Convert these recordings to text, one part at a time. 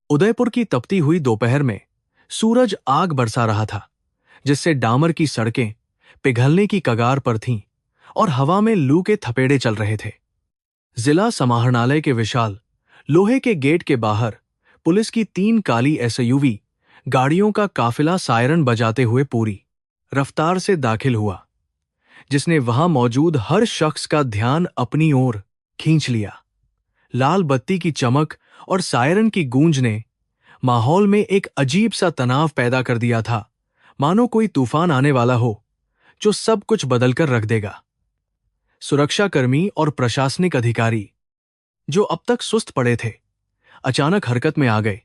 उदयपुर की तपती हुई दोपहर में सूरज आग बरसा रहा था, जिससे डामर की सड़कें पिघलने की कगार पर थीं और हवा में लू के थपेड़े चल रहे थे। जिला समाहरणालय के विशाल लोहे के गेट के बाहर पुलिस की 3 काली एसयूवी गाड़ियों का काफिला सायरन बजाते हुए पूरी रफ्तार से दाखिल हुआ, जिसने वहां मौजूद हर शख्स का ध्यान अपनी ओर खींच लिया। लाल बत्ती की चमक और सायरन की गूंज ने माहौल में एक अजीब सा तनाव पैदा कर दिया था, मानो कोई तूफान आने वाला हो जो सब कुछ बदलकर रख देगा। सुरक्षाकर्मी और प्रशासनिक अधिकारी, जो अब तक सुस्त पड़े थे, अचानक हरकत में आ गए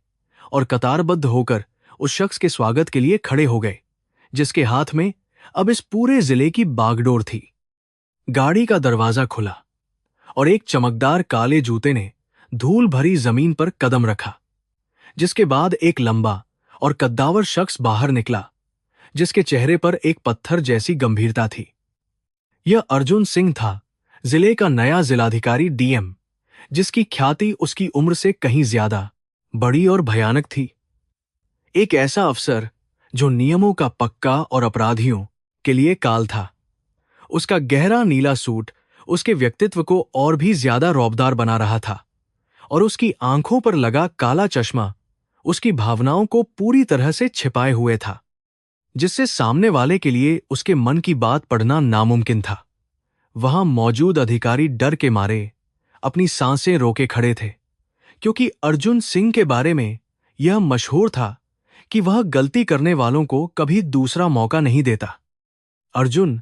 और कतारबद्ध होकर उस शख्स के स्वागत के लिए खड़े हो गए, जिसके हाथ में अब इस पूरे जिले की बागडोर थी। गाड़ी का दरवाजा खुला और एक चमकदार काले जूते ने धूल भरी जमीन पर कदम रखा, जिसके बाद एक लंबा और कद्दावर शख्स बाहर निकला, जिसके चेहरे पर एक पत्थर जैसी गंभीरता थी। यह अर्जुन सिंह था, जिले का नया जिलाधिकारी डीएम, जिसकी ख्याति उसकी उम्र से कहीं ज्यादा बड़ी और भयानक थी। एक ऐसा अफसर जो नियमों का पक्का और अपराधियों के लिए काल था। उसका गहरा नीला सूट उसके व्यक्तित्व को और भी ज्यादा रौबदार बना रहा था, और उसकी आंखों पर लगा काला चश्मा उसकी भावनाओं को पूरी तरह से छिपाए हुए था, जिससे सामने वाले के लिए उसके मन की बात पढ़ना नामुमकिन था। वहां मौजूद अधिकारी डर के मारे अपनी सांसें रोके खड़े थे, क्योंकि अर्जुन सिंह के बारे में यह मशहूर था कि वह गलती करने वालों को कभी दूसरा मौका नहीं देता। अर्जुन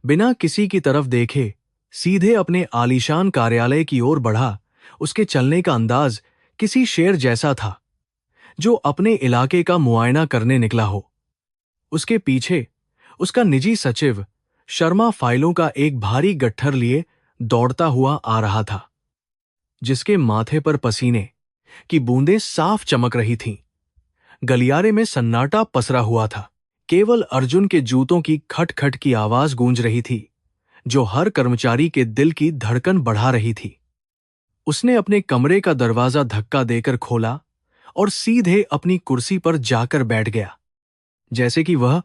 बिना किसी की तरफ देखे सीधे अपने आलीशान कार्यालय की ओर बढ़ा। उसके चलने का अंदाज किसी शेर जैसा था जो अपने इलाके का मुआयना करने निकला हो। उसके पीछे उसका निजी सचिव शर्मा फाइलों का एक भारी गट्ठर लिए दौड़ता हुआ आ रहा था, जिसके माथे पर पसीने की बूंदें साफ चमक रही थीं। गलियारे में सन्नाटा पसरा हुआ था। केवल अर्जुन के जूतों की खट-खट की आवाज गूंज रही थी, जो हर कर्मचारी के दिल की धड़कन बढ़ा रही थी। उसने अपने कमरे का दरवाजा धक्का देकर खोला और सीधे अपनी कुर्सी पर जाकर बैठ गया, जैसे कि वह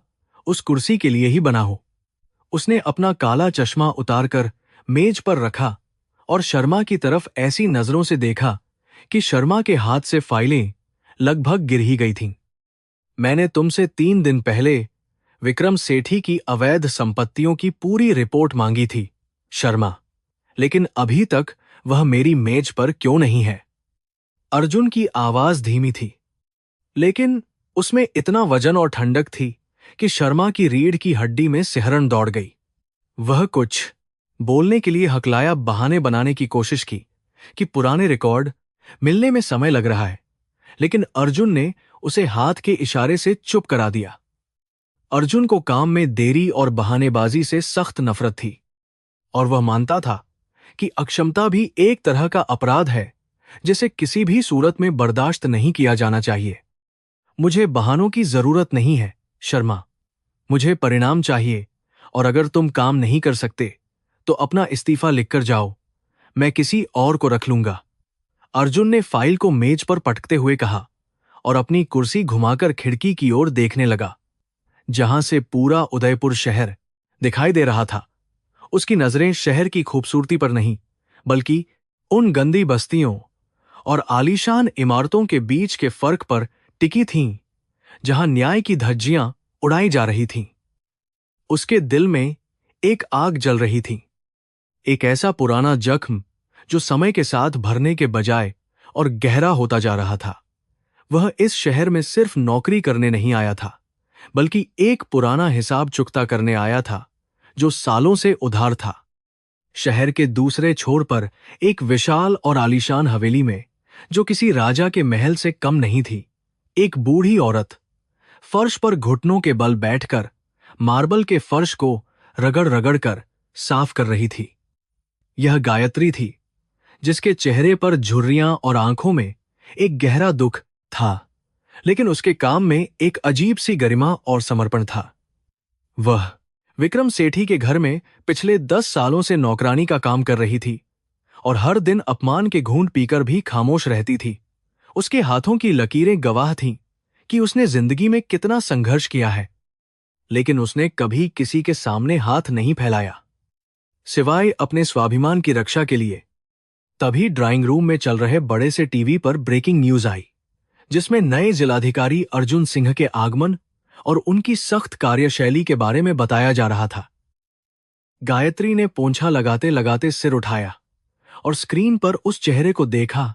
उस कुर्सी के लिए ही बना हो। उसने अपना काला चश्मा उतारकर मेज पर रखा और शर्मा की तरफ ऐसी नजरों से देखा कि शर्मा के हाथ से फाइलें लगभग गिर ही गई थीं। मैंने तुमसे 3 दिन पहले विक्रम सेठी की अवैध संपत्तियों की पूरी रिपोर्ट मांगी थी, शर्मा, लेकिन अभी तक वह मेरी मेज पर क्यों नहीं है? अर्जुन की आवाज धीमी थी, लेकिन उसमें इतना वजन और ठंडक थी कि शर्मा की रीढ़ की हड्डी में सिहरन दौड़ गई। वह कुछ बोलने के लिए हकलाया, बहाने बनाने की कोशिश की कि पुराने रिकॉर्ड मिलने में समय लग रहा है, लेकिन अर्जुन ने उसे हाथ के इशारे से चुप करा दिया। अर्जुन को काम में देरी और बहानेबाजी से सख्त नफरत थी, और वह मानता था कि अक्षमता भी एक तरह का अपराध है जिसे किसी भी सूरत में बर्दाश्त नहीं किया जाना चाहिए। मुझे बहानों की जरूरत नहीं है, शर्मा। मुझे परिणाम चाहिए, और अगर तुम काम नहीं कर सकते तो अपना इस्तीफा लिखकर जाओ। मैं किसी और को रख लूंगा। अर्जुन ने फाइल को मेज पर पटकते हुए कहा और अपनी कुर्सी घुमाकर खिड़की की ओर देखने लगा, जहां से पूरा उदयपुर शहर दिखाई दे रहा था। उसकी नजरें शहर की खूबसूरती पर नहीं, बल्कि उन गंदी बस्तियों और आलीशान इमारतों के बीच के फर्क पर टिकी थीं, जहां न्याय की धज्जियां उड़ाई जा रही थीं। उसके दिल में एक आग जल रही थी, एक ऐसा पुराना जख्म जो समय के साथ भरने के बजाय और गहरा होता जा रहा था। वह इस शहर में सिर्फ नौकरी करने नहीं आया था, बल्कि एक पुराना हिसाब चुकता करने आया था जो सालों से उधार था। शहर के दूसरे छोर पर एक विशाल और आलीशान हवेली में, जो किसी राजा के महल से कम नहीं थी, एक बूढ़ी औरत फर्श पर घुटनों के बल बैठकर मार्बल के फर्श को रगड़-रगड़ कर साफ कर रही थी। यह गायत्री थी, जिसके चेहरे पर झुर्रियां और आंखों में एक गहरा दुख था, लेकिन उसके काम में एक अजीब सी गरिमा और समर्पण था। वह विक्रम सेठी के घर में पिछले 10 सालों से नौकरानी का काम कर रही थी और हर दिन अपमान के घूंट पीकर भी खामोश रहती थी। उसके हाथों की लकीरें गवाह थीं कि उसने जिंदगी में कितना संघर्ष किया है, लेकिन उसने कभी किसी के सामने हाथ नहीं फैलाया, सिवाय अपने स्वाभिमान की रक्षा के लिए। तभी ड्राइंग रूम में चल रहे बड़े से टीवी पर ब्रेकिंग न्यूज आई, जिसमें नए जिलाधिकारी अर्जुन सिंह के आगमन और उनकी सख्त कार्यशैली के बारे में बताया जा रहा था। गायत्री ने पोंछा लगाते लगाते सिर उठाया और स्क्रीन पर उस चेहरे को देखा,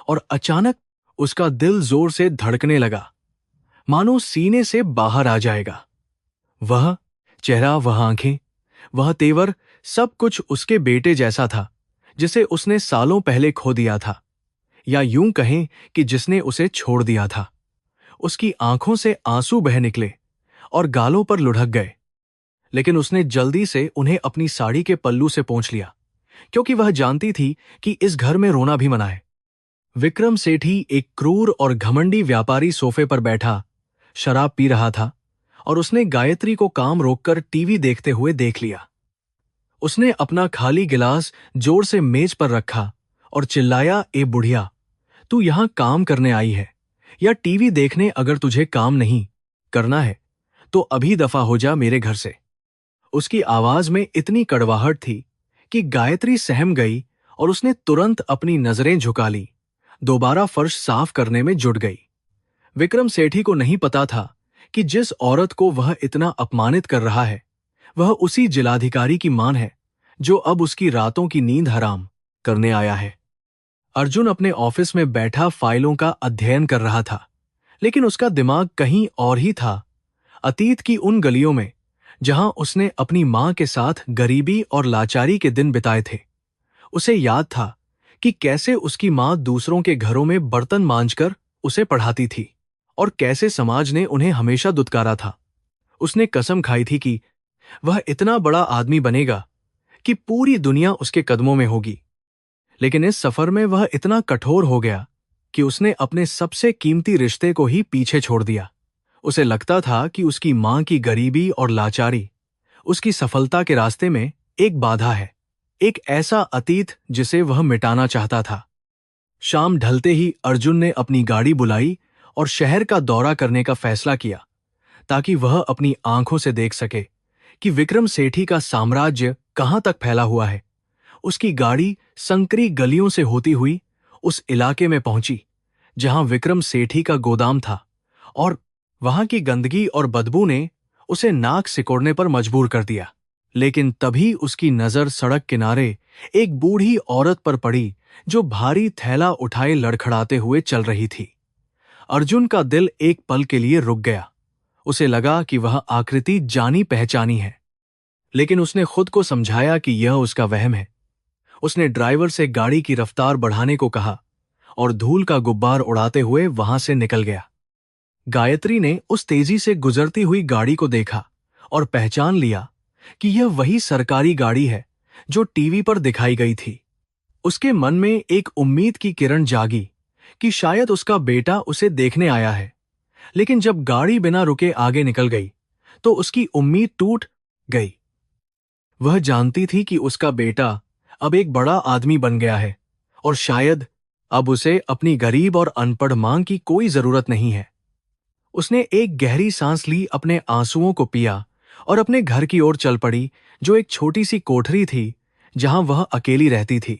और अचानक उसका दिल जोर से धड़कने लगा, मानो सीने से बाहर आ जाएगा। वह चेहरा, वह आंखें, वह तेवर, सब कुछ उसके बेटे जैसा था, जिसे उसने सालों पहले खो दिया था, या यूं कहें कि जिसने उसे छोड़ दिया था। उसकी आंखों से आंसू बह निकले और गालों पर लुढ़क गए, लेकिन उसने जल्दी से उन्हें अपनी साड़ी के पल्लू से पोंछ लिया, क्योंकि वह जानती थी कि इस घर में रोना भी मना है। विक्रम सेठी, एक क्रूर और घमंडी व्यापारी, सोफे पर बैठा शराब पी रहा था, और उसने गायत्री को काम रोककर टीवी देखते हुए देख लिया। उसने अपना खाली गिलास जोर से मेज पर रखा और चिल्लाया, ए बुढ़िया, तू यहां काम करने आई है या टीवी देखने? अगर तुझे काम नहीं करना है तो अभी दफा हो जा मेरे घर से। उसकी आवाज में इतनी कड़वाहट थी कि गायत्री सहम गई और उसने तुरंत अपनी नजरें झुका ली, दोबारा फर्श साफ करने में जुट गई। विक्रम सेठी को नहीं पता था कि जिस औरत को वह इतना अपमानित कर रहा है, वह उसी जिलाधिकारी की मां है जो अब उसकी रातों की नींद हराम करने आया है। अर्जुन अपने ऑफिस में बैठा फाइलों का अध्ययन कर रहा था, लेकिन उसका दिमाग कहीं और ही था, अतीत की उन गलियों में जहां उसने अपनी मां के साथ गरीबी और लाचारी के दिन बिताए थे। उसे याद था कि कैसे उसकी मां दूसरों के घरों में बर्तन मांजकर उसे पढ़ाती थी, और कैसे समाज ने उन्हें हमेशा दुत्कारा था। उसने कसम खाई थी कि वह इतना बड़ा आदमी बनेगा कि पूरी दुनिया उसके कदमों में होगी, लेकिन इस सफर में वह इतना कठोर हो गया कि उसने अपने सबसे कीमती रिश्ते को ही पीछे छोड़ दिया। उसे लगता था कि उसकी मां की गरीबी और लाचारी उसकी सफलता के रास्ते में एक बाधा है, एक ऐसा अतीत जिसे वह मिटाना चाहता था। शाम ढलते ही अर्जुन ने अपनी गाड़ी बुलाई और शहर का दौरा करने का फैसला किया, ताकि वह अपनी आंखों से देख सके कि विक्रम सेठी का साम्राज्य कहां तक फैला हुआ है। उसकी गाड़ी संकरी गलियों से होती हुई उस इलाके में पहुंची जहां विक्रम सेठी का गोदाम था, और वहां की गंदगी और बदबू ने उसे नाक सिकोड़ने पर मजबूर कर दिया। लेकिन तभी उसकी नजर सड़क किनारे एक बूढ़ी औरत पर पड़ी जो भारी थैला उठाए लड़खड़ाते हुए चल रही थी। अर्जुन का दिल एक पल के लिए रुक गया। उसे लगा कि वह आकृति जानी पहचानी है, लेकिन उसने खुद को समझाया कि यह उसका वहम है। उसने ड्राइवर से गाड़ी की रफ्तार बढ़ाने को कहा और धूल का गुब्बार उड़ाते हुए वहां से निकल गया। गायत्री ने उस तेजी से गुजरती हुई गाड़ी को देखा और पहचान लिया कि यह वही सरकारी गाड़ी है जो टीवी पर दिखाई गई थी। उसके मन में एक उम्मीद की किरण जागी कि शायद उसका बेटा उसे देखने आया है, लेकिन जब गाड़ी बिना रुके आगे निकल गई तो उसकी उम्मीद टूट गई। वह जानती थी कि उसका बेटा अब एक बड़ा आदमी बन गया है, और शायद अब उसे अपनी गरीब और अनपढ़ मां की कोई जरूरत नहीं है। उसने एक गहरी सांस ली, अपने आंसुओं को पिया और अपने घर की ओर चल पड़ी, जो एक छोटी सी कोठरी थी जहां वह अकेली रहती थी।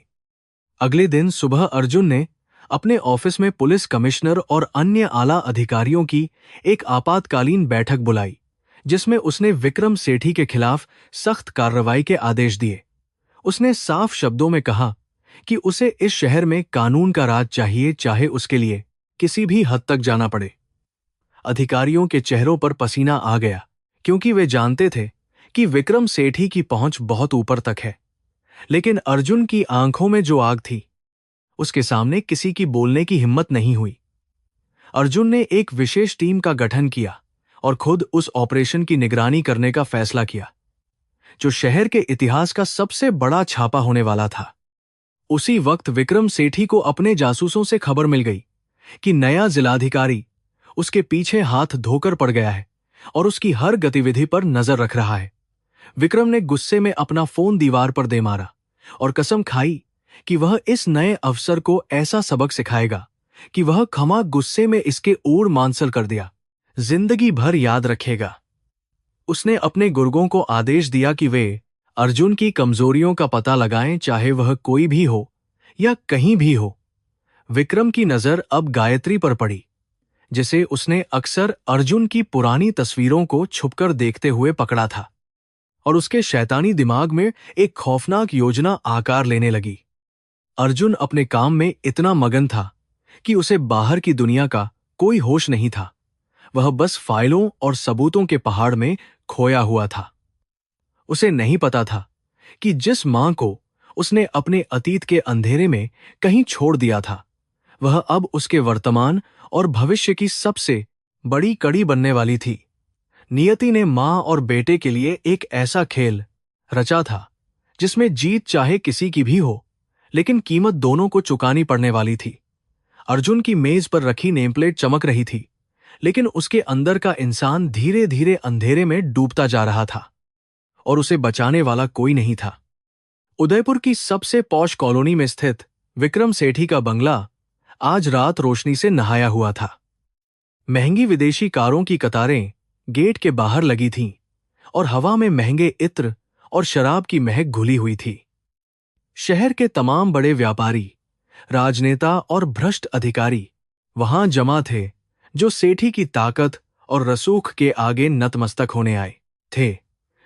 अगले दिन सुबह अर्जुन ने अपने ऑफिस में पुलिस कमिश्नर और अन्य आला अधिकारियों की एक आपातकालीन बैठक बुलाई, जिसमें उसने विक्रम सेठी के खिलाफ सख्त कार्रवाई के आदेश दिए। उसने साफ शब्दों में कहा कि उसे इस शहर में कानून का राज चाहिए, चाहे उसके लिए किसी भी हद तक जाना पड़े। अधिकारियों के चेहरों पर पसीना आ गया, क्योंकि वे जानते थे कि विक्रम सेठी की पहुंच बहुत ऊपर तक है। लेकिन अर्जुन की आंखों में जो आग थी, उसके सामने किसी की बोलने की हिम्मत नहीं हुई। अर्जुन ने एक विशेष टीम का गठन किया और खुद उस ऑपरेशन की निगरानी करने का फैसला किया, जो शहर के इतिहास का सबसे बड़ा छापा होने वाला था। उसी वक्त विक्रम सेठी को अपने जासूसों से खबर मिल गई कि नया जिलाधिकारी उसके पीछे हाथ धोकर पड़ गया है और उसकी हर गतिविधि पर नजर रख रहा है। विक्रम ने गुस्से में अपना फोन दीवार पर दे मारा और कसम खाई कि वह इस नए अफसर को ऐसा सबक सिखाएगा कि वह क्षमा गुस्से में इसके ऊड़ मांसल कर दिया, जिंदगी भर याद रखेगा। उसने अपने गुर्गों को आदेश दिया कि वे अर्जुन की कमजोरियों का पता लगाएं, चाहे वह कोई भी हो या कहीं भी हो। विक्रम की नजर अब गायत्री पर पड़ी, जिसे उसने अक्सर अर्जुन की पुरानी तस्वीरों को छुपकर देखते हुए पकड़ा था, और उसके शैतानी दिमाग में एक खौफनाक योजना आकार लेने लगी। अर्जुन अपने काम में इतना मगन था कि उसे बाहर की दुनिया का कोई होश नहीं था। वह बस फाइलों और सबूतों के पहाड़ में खोया हुआ था। उसे नहीं पता था कि जिस मां को उसने अपने अतीत के अंधेरे में कहीं छोड़ दिया था, वह अब उसके वर्तमान और भविष्य की सबसे बड़ी कड़ी बनने वाली थी। नियति ने मां और बेटे के लिए एक ऐसा खेल रचा था जिसमें जीत चाहे किसी की भी हो, लेकिन कीमत दोनों को चुकानी पड़ने वाली थी। अर्जुन की मेज पर रखी नेमप्लेट चमक रही थी, लेकिन उसके अंदर का इंसान धीरे धीरे अंधेरे में डूबता जा रहा था, और उसे बचाने वाला कोई नहीं था। उदयपुर की सबसे पॉश कॉलोनी में स्थित विक्रम सेठी का बंगला आज रात रोशनी से नहाया हुआ था। महंगी विदेशी कारों की कतारें गेट के बाहर लगी थीं, और हवा में महंगे इत्र और शराब की महक घुली हुई थी। शहर के तमाम बड़े व्यापारी, राजनेता और भ्रष्ट अधिकारी वहां जमा थे, जो सेठी की ताकत और रसूख के आगे नतमस्तक होने आए थे।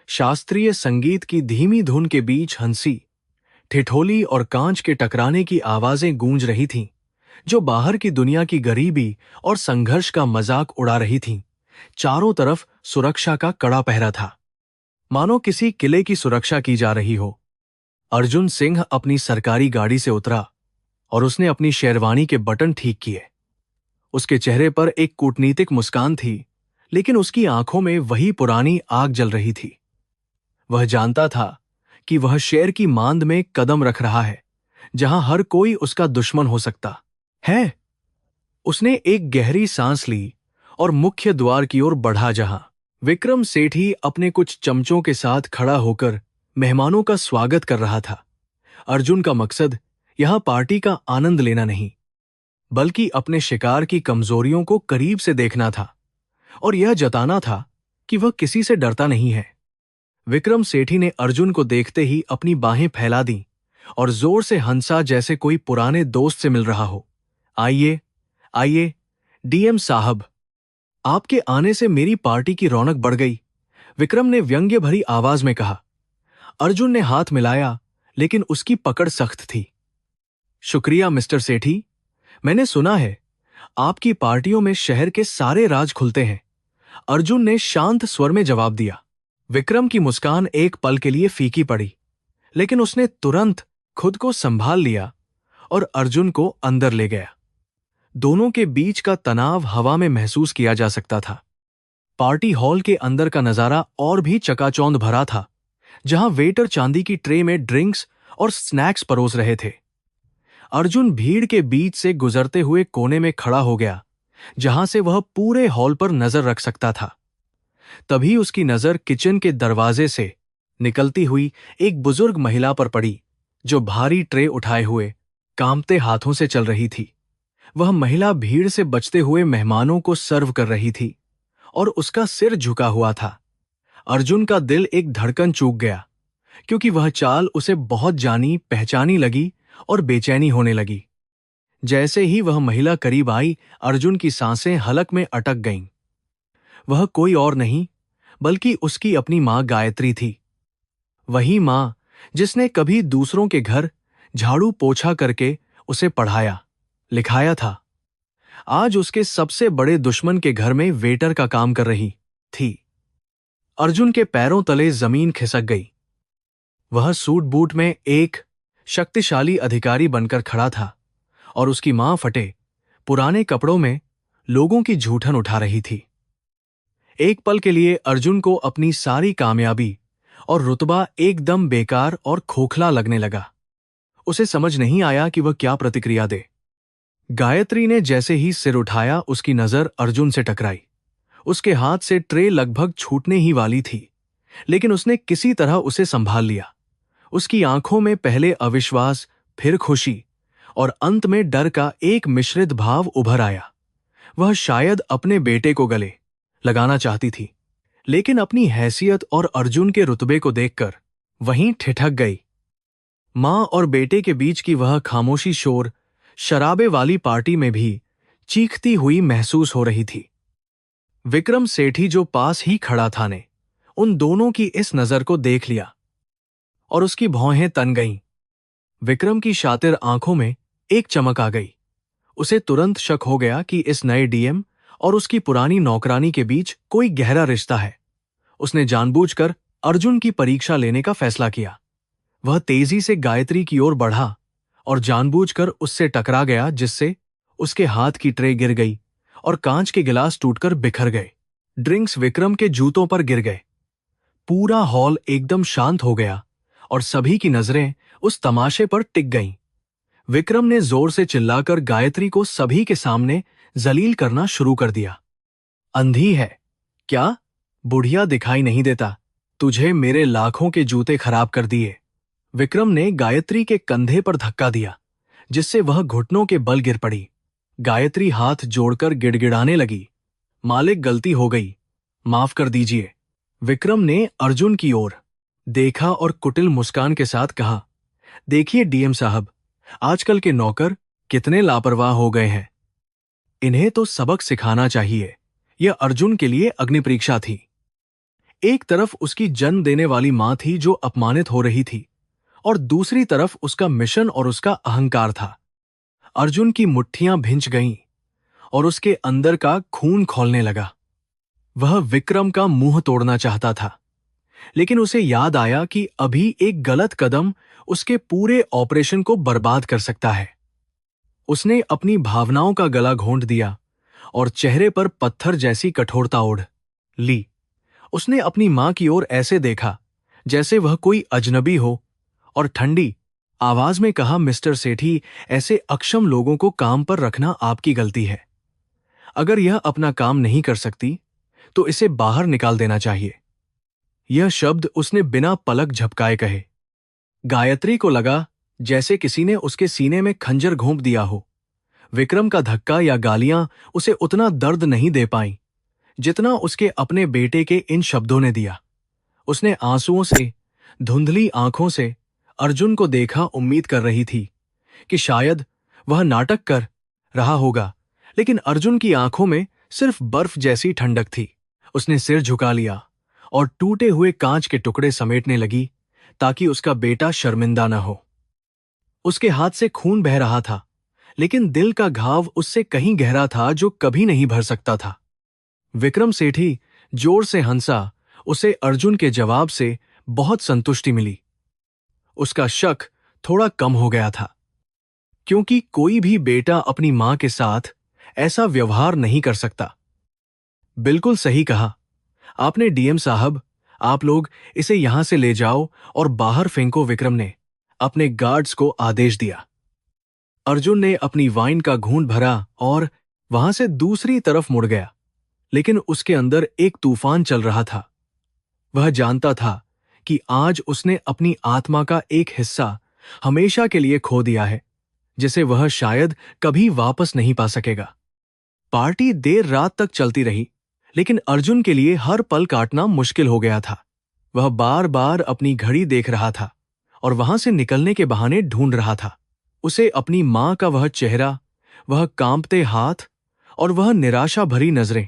शास्त्रीय संगीत की धीमी धुन के बीच हंसी, ठिठोली और कांच के टकराने की आवाजें गूंज रही थीं, जो बाहर की दुनिया की गरीबी और संघर्ष का मजाक उड़ा रही थीं। चारों तरफ सुरक्षा का कड़ा पहरा था, मानो किसी किले की सुरक्षा की जा रही हो। अर्जुन सिंह अपनी सरकारी गाड़ी से उतरा और उसने अपनी शेरवानी के बटन ठीक किए। उसके चेहरे पर एक कूटनीतिक मुस्कान थी, लेकिन उसकी आंखों में वही पुरानी आग जल रही थी। वह जानता था कि वह शेर की मांद में कदम रख रहा है, जहां हर कोई उसका दुश्मन हो सकता है। उसने एक गहरी सांस ली और मुख्य द्वार की ओर बढ़ा, जहां विक्रम सेठी अपने कुछ चमचों के साथ खड़ा होकर मेहमानों का स्वागत कर रहा था। अर्जुन का मकसद यहां पार्टी का आनंद लेना नहीं, बल्कि अपने शिकार की कमजोरियों को करीब से देखना था, और यह जताना था कि वह किसी से डरता नहीं है। विक्रम सेठी ने अर्जुन को देखते ही अपनी बाहें फैला दी और जोर से हंसा, जैसे कोई पुराने दोस्त से मिल रहा हो। आइए आइए डीएम साहब, आपके आने से मेरी पार्टी की रौनक बढ़ गई, विक्रम ने व्यंग्य भरी आवाज में कहा। अर्जुन ने हाथ मिलाया, लेकिन उसकी पकड़ सख्त थी। शुक्रिया मिस्टर सेठी, मैंने सुना है आपकी पार्टियों में शहर के सारे राज खुलते हैं, अर्जुन ने शांत स्वर में जवाब दिया। विक्रम की मुस्कान एक पल के लिए फीकी पड़ी, लेकिन उसने तुरंत खुद को संभाल लिया और अर्जुन को अंदर ले गया। दोनों के बीच का तनाव हवा में महसूस किया जा सकता था। पार्टी हॉल के अंदर का नजारा और भी चकाचौंध भरा था, जहां वेटर चांदी की ट्रे में ड्रिंक्स और स्नैक्स परोस रहे थे। अर्जुन भीड़ के बीच से गुजरते हुए कोने में खड़ा हो गया, जहां से वह पूरे हॉल पर नजर रख सकता था। तभी उसकी नजर किचन के दरवाजे से निकलती हुई एक बुजुर्ग महिला पर पड़ी, जो भारी ट्रे उठाए हुए कांपते हाथों से चल रही थी। वह महिला भीड़ से बचते हुए मेहमानों को सर्व कर रही थी, और उसका सिर झुका हुआ था। अर्जुन का दिल एक धड़कन चूक गया, क्योंकि वह चाल उसे बहुत जानी पहचानी लगी और बेचैनी होने लगी। जैसे ही वह महिला करीब आई, अर्जुन की सांसें हलक में अटक गईं। वह कोई और नहीं बल्कि उसकी अपनी मां गायत्री थी। वही मां जिसने कभी दूसरों के घर झाड़ू पोछा करके उसे पढ़ाया लिखाया था, आज उसके सबसे बड़े दुश्मन के घर में वेटर का काम कर रही थी। अर्जुन के पैरों तले जमीन खिसक गई। वह सूट बूट में एक शक्तिशाली अधिकारी बनकर खड़ा था, और उसकी मां फटे पुराने कपड़ों में लोगों की झूठन उठा रही थी। एक पल के लिए अर्जुन को अपनी सारी कामयाबी और रुतबा एकदम बेकार और खोखला लगने लगा। उसे समझ नहीं आया कि वह क्या प्रतिक्रिया दे। गायत्री ने जैसे ही सिर उठाया, उसकी नजर अर्जुन से टकराई। उसके हाथ से ट्रे लगभग छूटने ही वाली थी, लेकिन उसने किसी तरह उसे संभाल लिया। उसकी आंखों में पहले अविश्वास, फिर खुशी और अंत में डर का एक मिश्रित भाव उभर आया। वह शायद अपने बेटे को गले लगाना चाहती थी, लेकिन अपनी हैसियत और अर्जुन के रुतबे को देखकर वहीं ठिठक गई। मां और बेटे के बीच की वह खामोशी शोर शराबे वाली पार्टी में भी चीखती हुई महसूस हो रही थी। विक्रम सेठी जो पास ही खड़ा था ने उन दोनों की इस नजर को देख लिया और उसकी भौहें तन गईं। विक्रम की शातिर आंखों में एक चमक आ गई। उसे तुरंत शक हो गया कि इस नए डीएम और उसकी पुरानी नौकरानी के बीच कोई गहरा रिश्ता है। उसने जानबूझकर अर्जुन की परीक्षा लेने का फैसला किया। वह तेजी से गायत्री की ओर बढ़ा और जानबूझकर उससे टकरा गया, जिससे उसके हाथ की ट्रे गिर गई और कांच के गिलास टूटकर बिखर गए। ड्रिंक्स विक्रम के जूतों पर गिर गए। पूरा हॉल एकदम शांत हो गया और सभी की नजरें उस तमाशे पर टिक गईं। विक्रम ने जोर से चिल्लाकर गायत्री को सभी के सामने जलील करना शुरू कर दिया। अंधी है क्या? बुढ़िया दिखाई नहीं देता? तुझे मेरे लाखों के जूते खराब कर दिए। विक्रम ने गायत्री के कंधे पर धक्का दिया, जिससे वह घुटनों के बल गिर पड़ी। गायत्री हाथ जोड़कर गिड़गिड़ाने लगी, मालिक गलती हो गई, माफ कर दीजिए। विक्रम ने अर्जुन की ओर देखा और कुटिल मुस्कान के साथ कहा, देखिए डीएम साहब, आजकल के नौकर कितने लापरवाह हो गए हैं। इन्हें तो सबक सिखाना चाहिए। यह अर्जुन के लिए अग्नि परीक्षा थी। एक तरफ उसकी जन्म देने वाली मां थी जो अपमानित हो रही थी, और दूसरी तरफ उसका मिशन और उसका अहंकार था। अर्जुन की मुट्ठियां भिंच गईं और उसके अंदर का खून खौलने लगा। वह विक्रम का मुंह तोड़ना चाहता था, लेकिन उसे याद आया कि अभी एक गलत कदम उसके पूरे ऑपरेशन को बर्बाद कर सकता है। उसने अपनी भावनाओं का गला घोंट दिया और चेहरे पर पत्थर जैसी कठोरता ओढ़ ली। उसने अपनी मां की ओर ऐसे देखा जैसे वह कोई अजनबी हो और ठंडी आवाज में कहा, मिस्टर सेठी, ऐसे अक्षम लोगों को काम पर रखना आपकी गलती है। अगर यह अपना काम नहीं कर सकती तो इसे बाहर निकाल देना चाहिए। यह शब्द उसने बिना पलक झपकाए कहे। गायत्री को लगा जैसे किसी ने उसके सीने में खंजर घोंप दिया हो। विक्रम का धक्का या गालियां उसे उतना दर्द नहीं दे पाईं जितना उसके अपने बेटे के इन शब्दों ने दिया। उसने आंसुओं से धुंधली आंखों से अर्जुन को देखा, उम्मीद कर रही थी कि शायद वह नाटक कर रहा होगा, लेकिन अर्जुन की आंखों में सिर्फ बर्फ जैसी ठंडक थी। उसने सिर झुका लिया और टूटे हुए कांच के टुकड़े समेटने लगी ताकि उसका बेटा शर्मिंदा न हो। उसके हाथ से खून बह रहा था, लेकिन दिल का घाव उससे कहीं गहरा था जो कभी नहीं भर सकता था। विक्रम सेठी जोर से हंसा। उसे अर्जुन के जवाब से बहुत संतुष्टि मिली। उसका शक थोड़ा कम हो गया था, क्योंकि कोई भी बेटा अपनी मां के साथ ऐसा व्यवहार नहीं कर सकता। बिल्कुल सही कहा आपने डीएम साहब, आप लोग इसे यहां से ले जाओ और बाहर फेंको। विक्रम ने अपने गार्ड्स को आदेश दिया। अर्जुन ने अपनी वाइन का घूंट भरा और वहां से दूसरी तरफ मुड़ गया, लेकिन उसके अंदर एक तूफान चल रहा था। वह जानता था कि आज उसने अपनी आत्मा का एक हिस्सा हमेशा के लिए खो दिया है, जिसे वह शायद कभी वापस नहीं पा सकेगा। पार्टी देर रात तक चलती रही, लेकिन अर्जुन के लिए हर पल काटना मुश्किल हो गया था। वह बार बार अपनी घड़ी देख रहा था और वहां से निकलने के बहाने ढूंढ रहा था। उसे अपनी मां का वह चेहरा, वह कांपते हाथ और वह निराशा भरी नजरें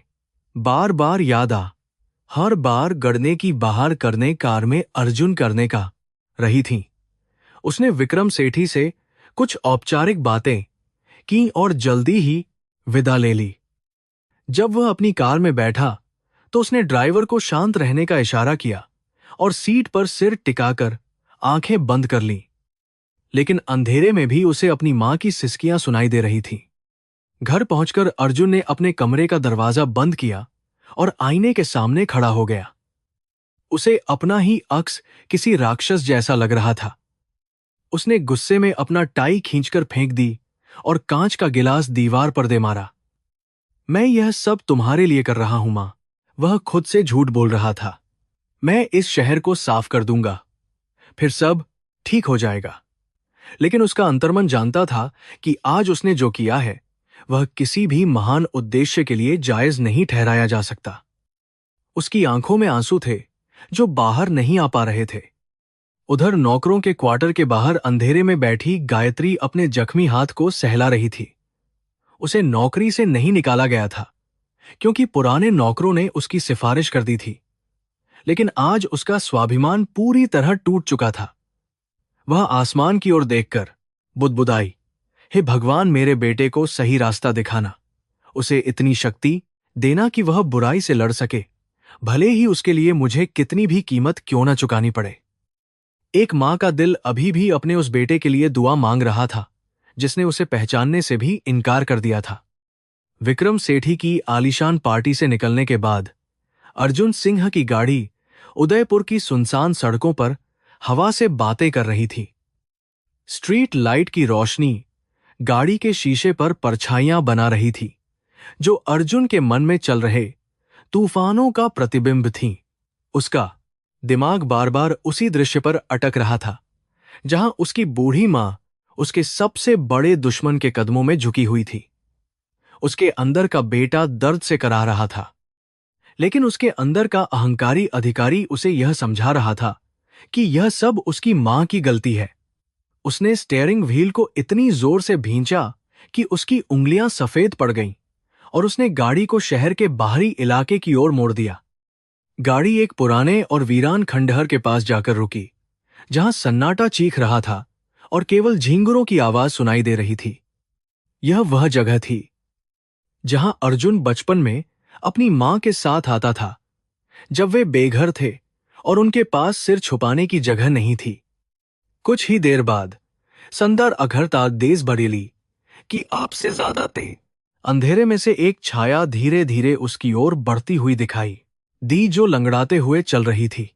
बार बार याद आ हर बार गड़ने की बाहर करने कार में अर्जुन करने का रही थीं। उसने विक्रम सेठी से कुछ औपचारिक बातें की और जल्दी ही विदा ले ली। जब वह अपनी कार में बैठा तो उसने ड्राइवर को शांत रहने का इशारा किया और सीट पर सिर टिकाकर आंखें बंद कर लीं। लेकिन अंधेरे में भी उसे अपनी मां की सिसकियां सुनाई दे रही थीं। घर पहुंचकर अर्जुन ने अपने कमरे का दरवाजा बंद किया और आईने के सामने खड़ा हो गया। उसे अपना ही अक्स किसी राक्षस जैसा लग रहा था। उसने गुस्से में अपना टाई खींचकर फेंक दी और कांच का गिलास दीवार पर दे मारा। मैं यह सब तुम्हारे लिए कर रहा हूं मां, वह खुद से झूठ बोल रहा था। मैं इस शहर को साफ कर दूंगा, फिर सब ठीक हो जाएगा। लेकिन उसका अंतर्मन जानता था कि आज उसने जो किया है वह किसी भी महान उद्देश्य के लिए जायज नहीं ठहराया जा सकता। उसकी आंखों में आंसू थे जो बाहर नहीं आ पा रहे थे। उधर नौकरों के क्वार्टर के बाहर अंधेरे में बैठी गायत्री अपने जख्मी हाथ को सहला रही थी। उसे नौकरी से नहीं निकाला गया था क्योंकि पुराने नौकरों ने उसकी सिफारिश कर दी थी, लेकिन आज उसका स्वाभिमान पूरी तरह टूट चुका था। वह आसमान की ओर देखकर बुदबुदाई, हे भगवान, मेरे बेटे को सही रास्ता दिखाना, उसे इतनी शक्ति देना कि वह बुराई से लड़ सके, भले ही उसके लिए मुझे कितनी भी कीमत क्यों न चुकानी पड़े। एक मां का दिल अभी भी अपने उस बेटे के लिए दुआ मांग रहा था जिसने उसे पहचानने से भी इनकार कर दिया था। विक्रम सेठी की आलीशान पार्टी से निकलने के बाद अर्जुन सिंह की गाड़ी उदयपुर की सुनसान सड़कों पर हवा से बातें कर रही थी। स्ट्रीट लाइट की रोशनी गाड़ी के शीशे पर परछाइयां बना रही थी जो अर्जुन के मन में चल रहे तूफानों का प्रतिबिंब थीं। उसका दिमाग बार बार उसी दृश्य पर अटक रहा था जहां उसकी बूढ़ी मां उसके सबसे बड़े दुश्मन के कदमों में झुकी हुई थी। उसके अंदर का बेटा दर्द से कराह रहा था, लेकिन उसके अंदर का अहंकारी अधिकारी उसे यह समझा रहा था कि यह सब उसकी मां की गलती है। उसने स्टीयरिंग व्हील को इतनी जोर से भींचा कि उसकी उंगलियां सफेद पड़ गईं और उसने गाड़ी को शहर के बाहरी इलाके की ओर मोड़ दिया। गाड़ी एक पुराने और वीरान खंडहर के पास जाकर रुकी जहां सन्नाटा चीख रहा था और केवल झींगुरों की आवाज सुनाई दे रही थी। यह वह जगह थी जहां अर्जुन बचपन में अपनी मां के साथ आता था, जब वे बेघर थे और उनके पास सिर छुपाने की जगह नहीं थी। कुछ ही देर बाद संदर अघरता देश बरेली कि आपसे ज्यादा तेज अंधेरे में से एक छाया धीरे धीरे उसकी ओर बढ़ती हुई दिखाई दी जो लंगड़ाते हुए चल रही थी।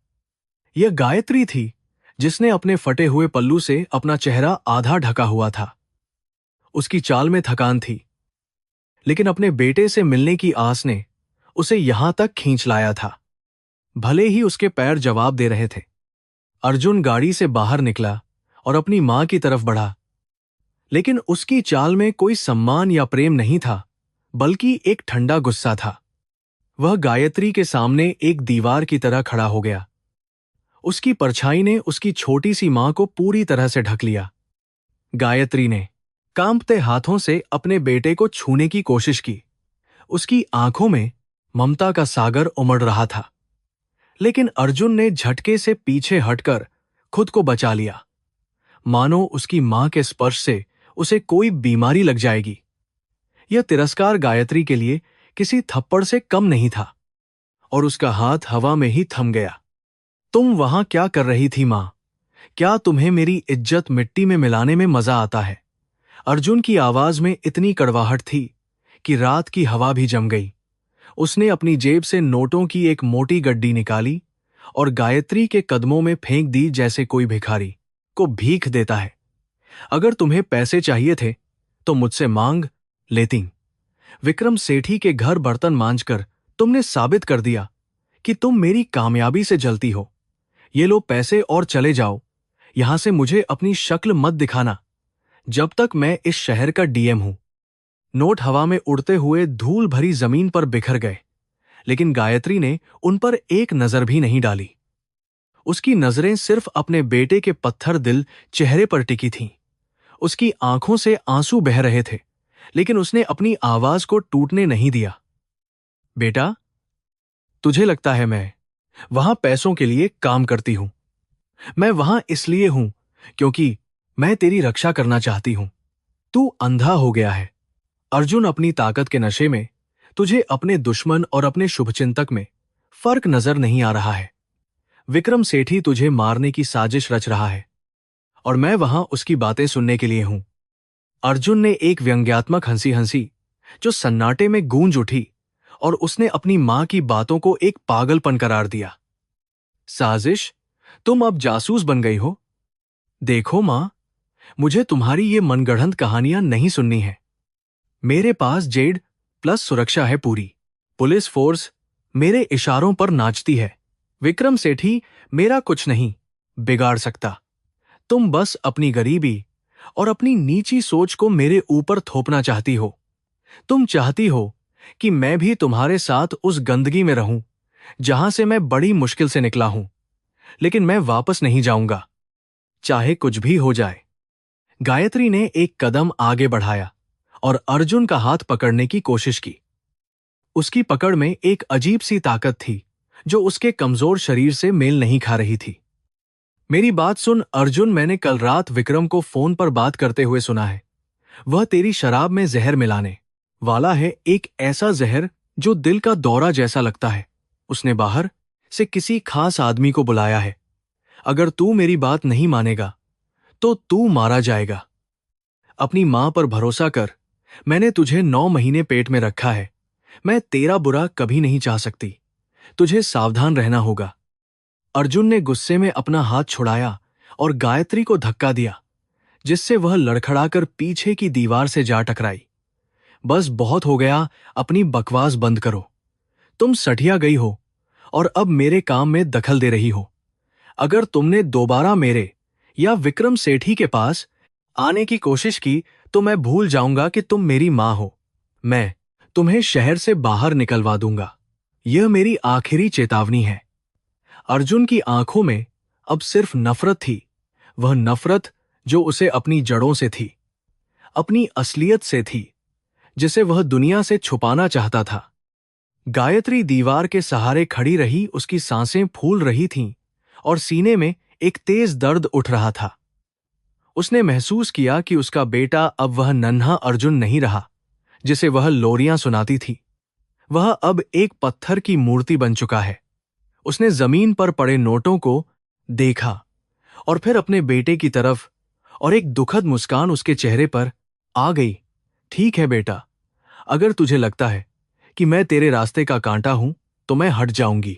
यह गायत्री थी जिसने अपने फटे हुए पल्लू से अपना चेहरा आधा ढका हुआ था। उसकी चाल में थकान थी, लेकिन अपने बेटे से मिलने की आस ने उसे यहां तक खींच लाया था। भले ही उसके पैर जवाब दे रहे थे। अर्जुन गाड़ी से बाहर निकला और अपनी मां की तरफ बढ़ा, लेकिन उसकी चाल में कोई सम्मान या प्रेम नहीं था, बल्कि एक ठंडा गुस्सा था। वह गायत्री के सामने एक दीवार की तरह खड़ा हो गया। उसकी परछाई ने उसकी छोटी सी मां को पूरी तरह से ढक लिया। गायत्री ने कांपते हाथों से अपने बेटे को छूने की कोशिश की। उसकी आंखों में ममता का सागर उमड़ रहा था, लेकिन अर्जुन ने झटके से पीछे हटकर खुद को बचा लिया, मानो उसकी मां के स्पर्श से उसे कोई बीमारी लग जाएगी। यह तिरस्कार गायत्री के लिए किसी थप्पड़ से कम नहीं था और उसका हाथ हवा में ही थम गया। तुम वहां क्या कर रही थी मां? क्या तुम्हें मेरी इज्जत मिट्टी में मिलाने में मजा आता है? अर्जुन की आवाज में इतनी कड़वाहट थी कि रात की हवा भी जम गई। उसने अपनी जेब से नोटों की एक मोटी गड्डी निकाली और गायत्री के कदमों में फेंक दी जैसे कोई भिखारी को भीख देता है। अगर तुम्हें पैसे चाहिए थे तो मुझसे मांग लेती। विक्रम सेठी के घर बर्तन मांजकर तुमने साबित कर दिया कि तुम मेरी कामयाबी से जलती हो। ये लो पैसे और चले जाओ। यहां से मुझे अपनी शक्ल मत दिखाना जब तक मैं इस शहर का डीएम हूं। नोट हवा में उड़ते हुए धूल भरी जमीन पर बिखर गए, लेकिन गायत्री ने उन पर एक नजर भी नहीं डाली। उसकी नजरें सिर्फ अपने बेटे के पत्थर दिल चेहरे पर टिकी थीं। उसकी आंखों से आंसू बह रहे थे, लेकिन उसने अपनी आवाज को टूटने नहीं दिया। बेटा, तुझे लगता है मैं वहां पैसों के लिए काम करती हूं। मैं वहां इसलिए हूं क्योंकि मैं तेरी रक्षा करना चाहती हूं। तू अंधा हो गया है। अर्जुन, अपनी ताकत के नशे में तुझे अपने दुश्मन और अपने शुभचिंतक में फर्क नजर नहीं आ रहा है। विक्रम सेठी तुझे मारने की साजिश रच रहा है और मैं वहां उसकी बातें सुनने के लिए हूं। अर्जुन ने एक व्यंग्यात्मक हंसी हंसी जो सन्नाटे में गूंज उठी और उसने अपनी मां की बातों को एक पागलपन करार दिया। साजिश? तुम अब जासूस बन गई हो? देखो मां, मुझे तुम्हारी ये मनगढ़ंत कहानियां नहीं सुननी है। मेरे पास जेड प्लस सुरक्षा है पूरी। पुलिस फोर्स मेरे इशारों पर नाचती है। विक्रम सेठी मेरा कुछ नहीं बिगाड़ सकता। तुम बस अपनी गरीबी और अपनी नीची सोच को मेरे ऊपर थोपना चाहती हो। तुम चाहती हो कि मैं भी तुम्हारे साथ उस गंदगी में रहूं जहां से मैं बड़ी मुश्किल से निकला हूं, लेकिन मैं वापस नहीं जाऊंगा, चाहे कुछ भी हो जाए। गायत्री ने एक कदम आगे बढ़ाया और अर्जुन का हाथ पकड़ने की कोशिश की। उसकी पकड़ में एक अजीब सी ताकत थी जो उसके कमजोर शरीर से मेल नहीं खा रही थी। मेरी बात सुन अर्जुन, मैंने कल रात विक्रम को फोन पर बात करते हुए सुना है। वह तेरी शराब में जहर मिलाने वाला है, एक ऐसा जहर जो दिल का दौरा जैसा लगता है। उसने बाहर से किसी खास आदमी को बुलाया है। अगर तू मेरी बात नहीं मानेगा तो तू मारा जाएगा। अपनी मां पर भरोसा कर, मैंने तुझे 9 महीने पेट में रखा है। मैं तेरा बुरा कभी नहीं चाह सकती। तुझे सावधान रहना होगा। अर्जुन ने गुस्से में अपना हाथ छुड़ाया और गायत्री को धक्का दिया, जिससे वह लड़खड़ाकर पीछे की दीवार से जा टकराई। बस बहुत हो गया, अपनी बकवास बंद करो। तुम सठिया गई हो और अब मेरे काम में दखल दे रही हो। अगर तुमने दोबारा मेरे या विक्रम सेठी के पास आने की कोशिश की तो मैं भूल जाऊंगा कि तुम मेरी मां हो। मैं तुम्हें शहर से बाहर निकलवा दूंगा। यह मेरी आखिरी चेतावनी है। अर्जुन की आंखों में अब सिर्फ नफरत थी, वह नफरत जो उसे अपनी जड़ों से थी, अपनी असलियत से थी, जिसे वह दुनिया से छुपाना चाहता था। गायत्री दीवार के सहारे खड़ी रही, उसकी सांसें फूल रही थीं और सीने में एक तेज दर्द उठ रहा था। उसने महसूस किया कि उसका बेटा अब वह नन्हा अर्जुन नहीं रहा जिसे वह लोरियां सुनाती थी। वह अब एक पत्थर की मूर्ति बन चुका है। उसने जमीन पर पड़े नोटों को देखा और फिर अपने बेटे की तरफ, और एक दुखद मुस्कान उसके चेहरे पर आ गई। ठीक है बेटा, अगर तुझे लगता है कि मैं तेरे रास्ते का कांटा हूं तो मैं हट जाऊंगी,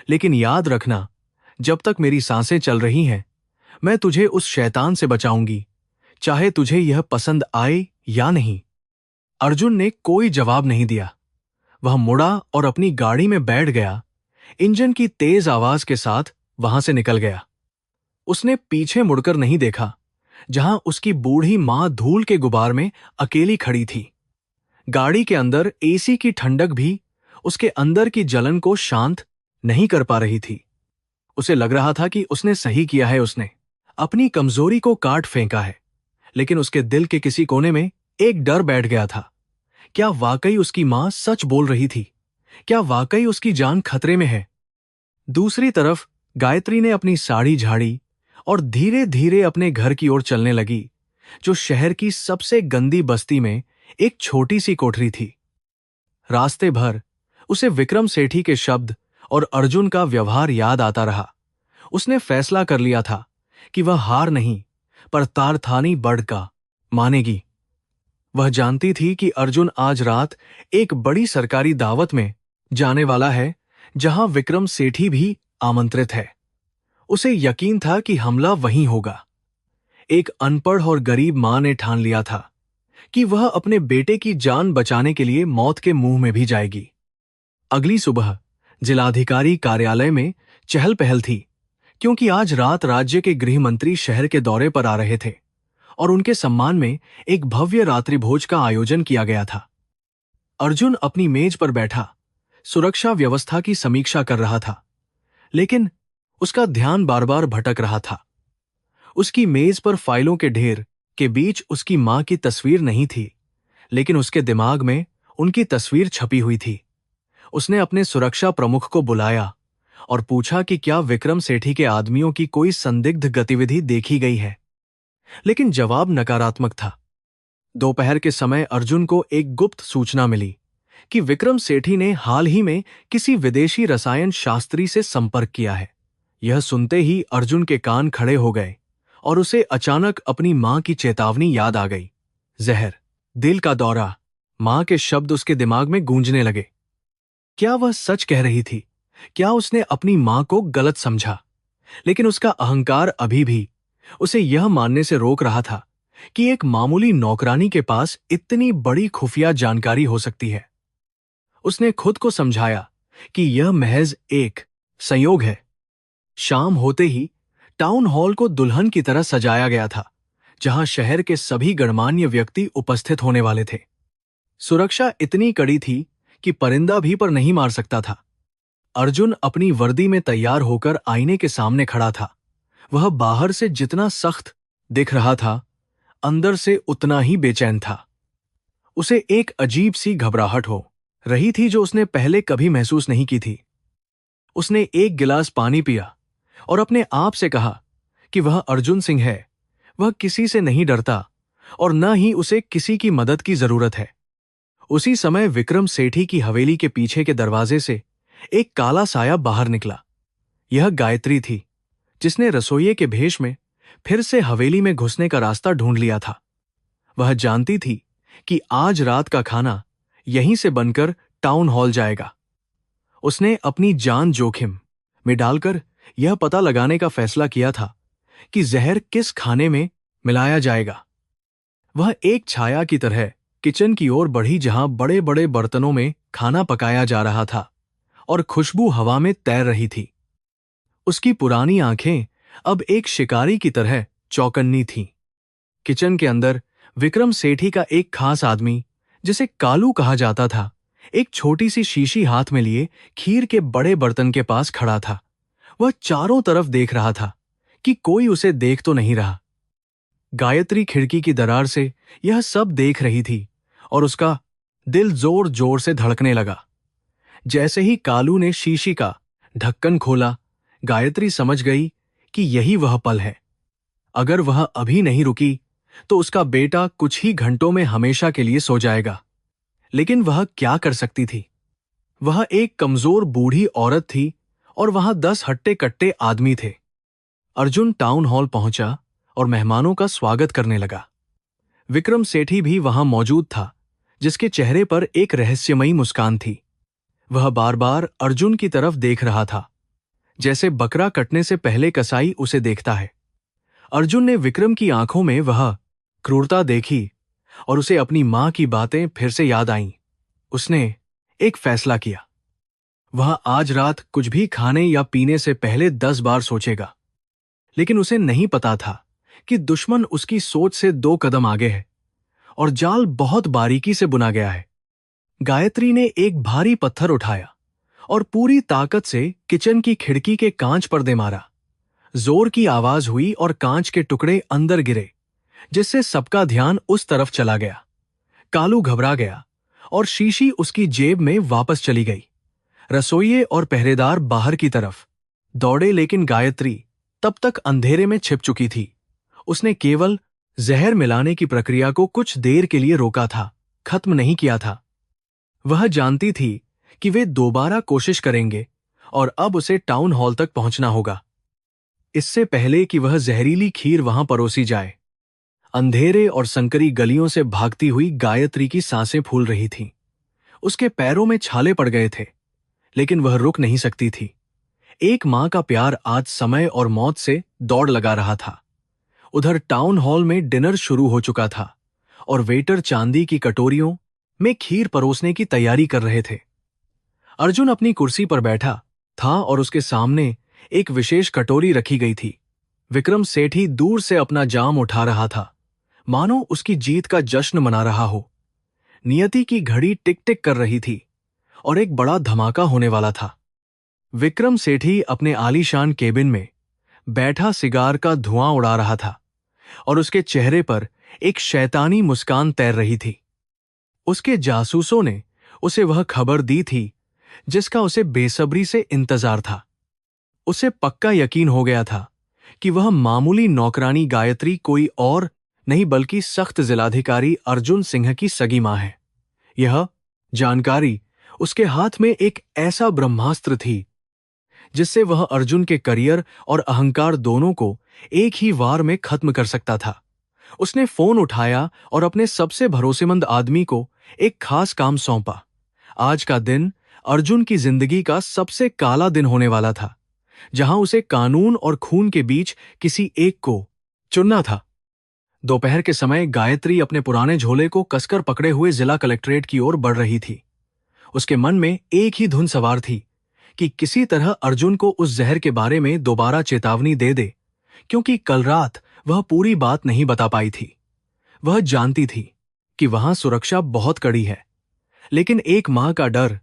लेकिन याद रखना, जब तक मेरी सांसें चल रही हैं मैं तुझे उस शैतान से बचाऊंगी, चाहे तुझे यह पसंद आए या नहीं। अर्जुन ने कोई जवाब नहीं दिया। वह मुड़ा और अपनी गाड़ी में बैठ गया। इंजन की तेज आवाज के साथ वहां से निकल गया। उसने पीछे मुड़कर नहीं देखा, जहां उसकी बूढ़ी मां धूल के गुबार में अकेली खड़ी थी। गाड़ी के अंदर एसी की ठंडक भी उसके अंदर की जलन को शांत नहीं कर पा रही थी। उसे लग रहा था कि उसने सही किया है, उसने अपनी कमजोरी को काट फेंका है, लेकिन उसके दिल के किसी कोने में एक डर बैठ गया था। क्या वाकई उसकी मां सच बोल रही थी? क्या वाकई उसकी जान खतरे में है? दूसरी तरफ गायत्री ने अपनी साड़ी झाड़ी और धीरे धीरे अपने घर की ओर चलने लगी, जो शहर की सबसे गंदी बस्ती में एक छोटी सी कोठरी थी। रास्ते भर उसे विक्रम सेठी के शब्द और अर्जुन का व्यवहार याद आता रहा। उसने फैसला कर लिया था कि वह हार नहीं, पर तारथानी बढ़ का मानेगी। वह जानती थी कि अर्जुन आज रात एक बड़ी सरकारी दावत में जाने वाला है, जहां विक्रम सेठी भी आमंत्रित है। उसे यकीन था कि हमला वहीं होगा। एक अनपढ़ और गरीब मां ने ठान लिया था कि वह अपने बेटे की जान बचाने के लिए मौत के मुंह में भी जाएगी। अगली सुबह जिलाधिकारी कार्यालय में चहल पहल थी, क्योंकि आज रात राज्य के गृह मंत्री शहर के दौरे पर आ रहे थे और उनके सम्मान में एक भव्य रात्रि भोज का आयोजन किया गया था। अर्जुन अपनी मेज पर बैठा सुरक्षा व्यवस्था की समीक्षा कर रहा था, लेकिन उसका ध्यान बार बार भटक रहा था। उसकी मेज पर फाइलों के ढेर के बीच उसकी मां की तस्वीर नहीं थी, लेकिन उसके दिमाग में उनकी तस्वीर छपी हुई थी। उसने अपने सुरक्षा प्रमुख को बुलाया और पूछा कि क्या विक्रम सेठी के आदमियों की कोई संदिग्ध गतिविधि देखी गई है, लेकिन जवाब नकारात्मक था। दोपहर के समय अर्जुन को एक गुप्त सूचना मिली कि विक्रम सेठी ने हाल ही में किसी विदेशी रसायन शास्त्री से संपर्क किया है। यह सुनते ही अर्जुन के कान खड़े हो गए और उसे अचानक अपनी मां की चेतावनी याद आ गई। जहर, दिल का दौरा, मां के शब्द उसके दिमाग में गूंजने लगे। क्या वह सच कह रही थी? क्या उसने अपनी मां को गलत समझा? लेकिन उसका अहंकार अभी भी उसे यह मानने से रोक रहा था कि एक मामूली नौकरानी के पास इतनी बड़ी खुफिया जानकारी हो सकती है। उसने खुद को समझाया कि यह महज एक संयोग है। शाम होते ही टाउन हॉल को दुल्हन की तरह सजाया गया था, जहां शहर के सभी गणमान्य व्यक्ति उपस्थित होने वाले थे। सुरक्षा इतनी कड़ी थी कि परिंदा भी पर नहीं मार सकता था। अर्जुन अपनी वर्दी में तैयार होकर आईने के सामने खड़ा था। वह बाहर से जितना सख्त दिख रहा था, अंदर से उतना ही बेचैन था। उसे एक अजीब सी घबराहट हो रही थी जो उसने पहले कभी महसूस नहीं की थी। उसने एक गिलास पानी पिया और अपने आप से कहा कि वह अर्जुन सिंह है। वह किसी से नहीं डरता और न ही उसे किसी की मदद की जरूरत है। उसी समय विक्रम सेठी की हवेली के पीछे के दरवाजे से एक काला साया बाहर निकला। यह गायत्री थी, जिसने रसोइये के भेष में फिर से हवेली में घुसने का रास्ता ढूंढ लिया था। वह जानती थी कि आज रात का खाना यहीं से बनकर टाउन हॉल जाएगा। उसने अपनी जान जोखिम में डालकर यह पता लगाने का फैसला किया था कि जहर किस खाने में मिलाया जाएगा। वह एक छाया की तरह किचन की ओर बढ़ी, जहां बड़े बड़े बर्तनों में खाना पकाया जा रहा था और खुशबू हवा में तैर रही थी। उसकी पुरानी आंखें अब एक शिकारी की तरह चौकन्नी थीं। किचन के अंदर विक्रम सेठी का एक खास आदमी, जिसे कालू कहा जाता था, एक छोटी सी शीशी हाथ में लिए खीर के बड़े बर्तन के पास खड़ा था। वह चारों तरफ देख रहा था कि कोई उसे देख तो नहीं रहा। गायत्री खिड़की की दरार से यह सब देख रही थी और उसका दिल जोर जोर से धड़कने लगा। जैसे ही कालू ने शीशी का ढक्कन खोला, गायत्री समझ गई कि यही वह पल है। अगर वह अभी नहीं रुकी तो उसका बेटा कुछ ही घंटों में हमेशा के लिए सो जाएगा। लेकिन वह क्या कर सकती थी? वह एक कमजोर बूढ़ी औरत थी और वहां 10 हट्टे कट्टे आदमी थे। अर्जुन टाउन हॉल पहुंचा और मेहमानों का स्वागत करने लगा। विक्रम सेठी भी वहां मौजूद था, जिसके चेहरे पर एक रहस्यमयी मुस्कान थी। वह बार बार अर्जुन की तरफ देख रहा था, जैसे बकरा कटने से पहले कसाई उसे देखता है। अर्जुन ने विक्रम की आंखों में वह क्रूरता देखी और उसे अपनी मां की बातें फिर से याद आईं। उसने एक फैसला किया। वह आज रात कुछ भी खाने या पीने से पहले 10 बार सोचेगा। लेकिन उसे नहीं पता था कि दुश्मन उसकी सोच से 2 कदम आगे है और जाल बहुत बारीकी से बुना गया है। गायत्री ने एक भारी पत्थर उठाया और पूरी ताकत से किचन की खिड़की के कांच पर दे मारा। जोर की आवाज हुई और कांच के टुकड़े अंदर गिरे, जिससे सबका ध्यान उस तरफ चला गया। कालू घबरा गया और शीशी उसकी जेब में वापस चली गई। रसोइये और पहरेदार बाहर की तरफ दौड़े, लेकिन गायत्री तब तक अंधेरे में छिप चुकी थी। उसने केवल जहर मिलाने की प्रक्रिया को कुछ देर के लिए रोका था, खत्म नहीं किया था। वह जानती थी कि वे दोबारा कोशिश करेंगे और अब उसे टाउन हॉल तक पहुंचना होगा, इससे पहले कि वह जहरीली खीर वहां परोसी जाए। अंधेरे और संकरी गलियों से भागती हुई गायत्री की सांसें फूल रही थीं। उसके पैरों में छाले पड़ गए थे, लेकिन वह रुक नहीं सकती थी। एक मां का प्यार आज समय और मौत से दौड़ लगा रहा था। उधर टाउन हॉल में डिनर शुरू हो चुका था और वेटर चांदी की कटोरियों में खीर परोसने की तैयारी कर रहे थे। अर्जुन अपनी कुर्सी पर बैठा था और उसके सामने एक विशेष कटोरी रखी गई थी। विक्रम सेठी दूर से अपना जाम उठा रहा था, मानो उसकी जीत का जश्न मना रहा हो। नियति की घड़ी टिक टिक कर रही थी और एक बड़ा धमाका होने वाला था। विक्रम सेठी अपने आलीशान केबिन में बैठा सिगार का धुआं उड़ा रहा था और उसके चेहरे पर एक शैतानी मुस्कान तैर रही थी। उसके जासूसों ने उसे वह खबर दी थी जिसका उसे बेसब्री से इंतजार था। उसे पक्का यकीन हो गया था कि वह मामूली नौकरानी गायत्री कोई और नहीं बल्कि सख्त जिलाधिकारी अर्जुन सिंह की सगी मां है। यह जानकारी उसके हाथ में एक ऐसा ब्रह्मास्त्र थी जिससे वह अर्जुन के करियर और अहंकार दोनों को एक ही वार में खत्म कर सकता था। उसने फोन उठाया और अपने सबसे भरोसेमंद आदमी को एक खास काम सौंपा। आज का दिन अर्जुन की जिंदगी का सबसे काला दिन होने वाला था, जहां उसे कानून और खून के बीच किसी एक को चुनना था। दोपहर के समय गायत्री अपने पुराने झोले को कसकर पकड़े हुए जिला कलेक्ट्रेट की ओर बढ़ रही थी। उसके मन में एक ही धुन सवार थी कि किसी तरह अर्जुन को उस जहर के बारे में दोबारा चेतावनी दे दे, क्योंकि कल रात वह पूरी बात नहीं बता पाई थी। वह जानती थी कि वहां सुरक्षा बहुत कड़ी है, लेकिन एक मां का डर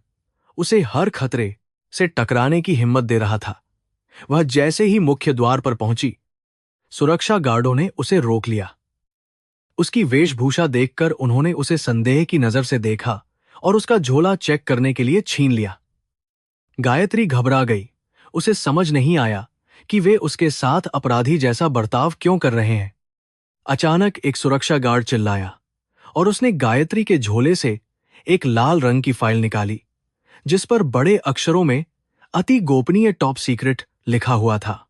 उसे हर खतरे से टकराने की हिम्मत दे रहा था। वह जैसे ही मुख्य द्वार पर पहुंची, सुरक्षा गार्डों ने उसे रोक लिया। उसकी वेशभूषा देखकर उन्होंने उसे संदेह की नजर से देखा और उसका झोला चेक करने के लिए छीन लिया। गायत्री घबरा गई। उसे समझ नहीं आया कि वे उसके साथ अपराधी जैसा बर्ताव क्यों कर रहे हैं। अचानक एक सुरक्षा गार्ड चिल्लाया और उसने गायत्री के झोले से एक लाल रंग की फाइल निकाली, जिस पर बड़े अक्षरों में अति गोपनीय टॉप सीक्रेट लिखा हुआ था।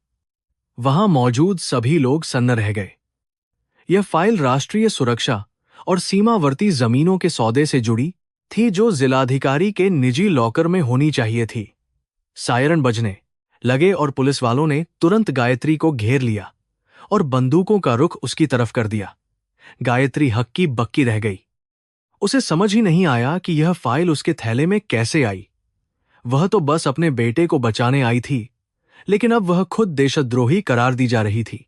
वहां मौजूद सभी लोग सन्न रह गए। यह फाइल राष्ट्रीय सुरक्षा और सीमावर्ती जमीनों के सौदे से जुड़ी थी, जो जिलाधिकारी के निजी लॉकर में होनी चाहिए थी। सायरन बजने लगे और पुलिस वालों ने तुरंत गायत्री को घेर लिया और बंदूकों का रुख उसकी तरफ कर दिया। गायत्री हक्की बक्की रह गई। उसे समझ ही नहीं आया कि यह फाइल उसके थैले में कैसे आई। वह तो बस अपने बेटे को बचाने आई थी, लेकिन अब वह खुद देशद्रोही करार दी जा रही थी।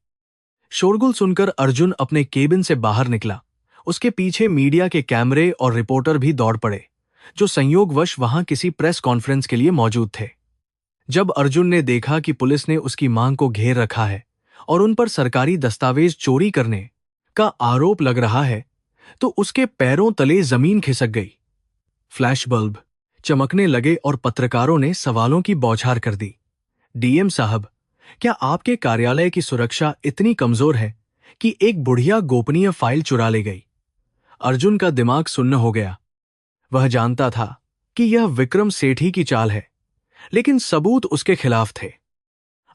शोरगुल सुनकर अर्जुन अपने केबिन से बाहर निकला। उसके पीछे मीडिया के कैमरे और रिपोर्टर भी दौड़ पड़े, जो संयोगवश वहां किसी प्रेस कॉन्फ्रेंस के लिए मौजूद थे। जब अर्जुन ने देखा कि पुलिस ने उसकी मांग को घेर रखा है और उन पर सरकारी दस्तावेज चोरी करने का आरोप लग रहा है, तो उसके पैरों तले जमीन खिसक गई। फ्लैश बल्ब चमकने लगे और पत्रकारों ने सवालों की बौछार कर दी। डीएम साहब, क्या आपके कार्यालय की सुरक्षा इतनी कमजोर है कि एक बुढ़िया गोपनीय फाइल चुरा ले गई? अर्जुन का दिमाग सुन्न हो गया। वह जानता था कि यह विक्रम सेठी की चाल है, लेकिन सबूत उसके खिलाफ थे।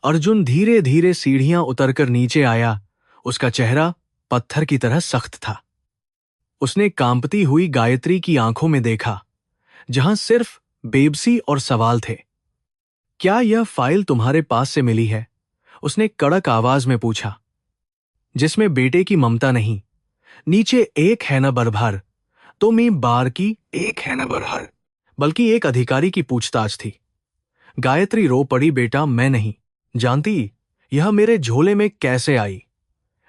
अर्जुन धीरे धीरे सीढ़ियां उतरकर नीचे आया। उसका चेहरा पत्थर की तरह सख्त था। उसने कांपती हुई गायत्री की आंखों में देखा, जहां सिर्फ बेबसी और सवाल थे। क्या यह फाइल तुम्हारे पास से मिली है? उसने कड़क आवाज में पूछा। जिसमें बेटे की ममता नहीं, नीचे एक है न बरभर, तो मैं बार की एक है न बरहर, बल्कि एक अधिकारी की पूछताछ थी। गायत्री रो पड़ी। बेटा, मैं नहीं जानती यह मेरे झोले में कैसे आई।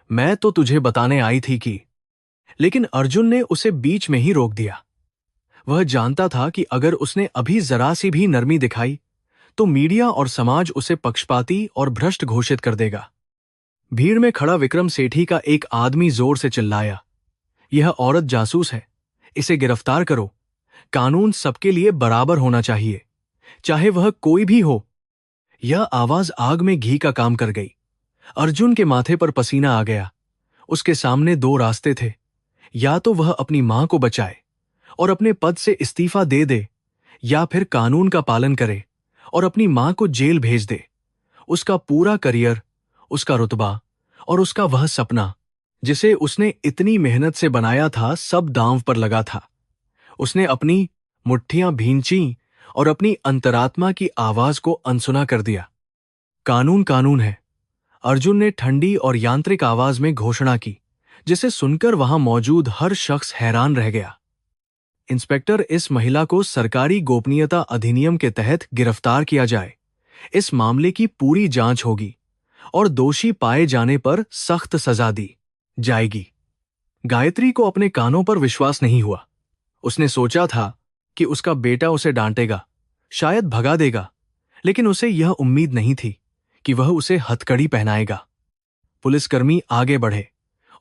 मैं तो तुझे बताने आई थी कि। लेकिन अर्जुन ने उसे बीच में ही रोक दिया। वह जानता था कि अगर उसने अभी जरा सी भी नरमी दिखाई तो मीडिया और समाज उसे पक्षपाती और भ्रष्ट घोषित कर देगा। भीड़ में खड़ा विक्रम सेठी का एक आदमी जोर से चिल्लाया, यह औरत जासूस है, इसे गिरफ्तार करो। कानून सबके लिए बराबर होना चाहिए, चाहे वह कोई भी हो। यह आवाज आग में घी का काम कर गई। अर्जुन के माथे पर पसीना आ गया। उसके सामने दो रास्ते थे, या तो वह अपनी मां को बचाए और अपने पद से इस्तीफा दे दे, या फिर कानून का पालन करे और अपनी मां को जेल भेज दे। उसका पूरा करियर, उसका रुतबा और उसका वह सपना जिसे उसने इतनी मेहनत से बनाया था, सब दांव पर लगा था। उसने अपनी मुट्ठियां भींची और अपनी अंतरात्मा की आवाज को अनसुना कर दिया। कानून कानून है, अर्जुन ने ठंडी और यांत्रिक आवाज में घोषणा की, जिसे सुनकर वहां मौजूद हर शख्स हैरान रह गया। इंस्पेक्टर, इस महिला को सरकारी गोपनीयता अधिनियम के तहत गिरफ्तार किया जाए। इस मामले की पूरी जांच होगी और दोषी पाए जाने पर सख्त सजा दी जाएगी। गायत्री को अपने कानों पर विश्वास नहीं हुआ। उसने सोचा था कि उसका बेटा उसे डांटेगा, शायद भगा देगा, लेकिन उसे यह उम्मीद नहीं थी कि वह उसे हथकड़ी पहनाएगा। पुलिसकर्मी आगे बढ़े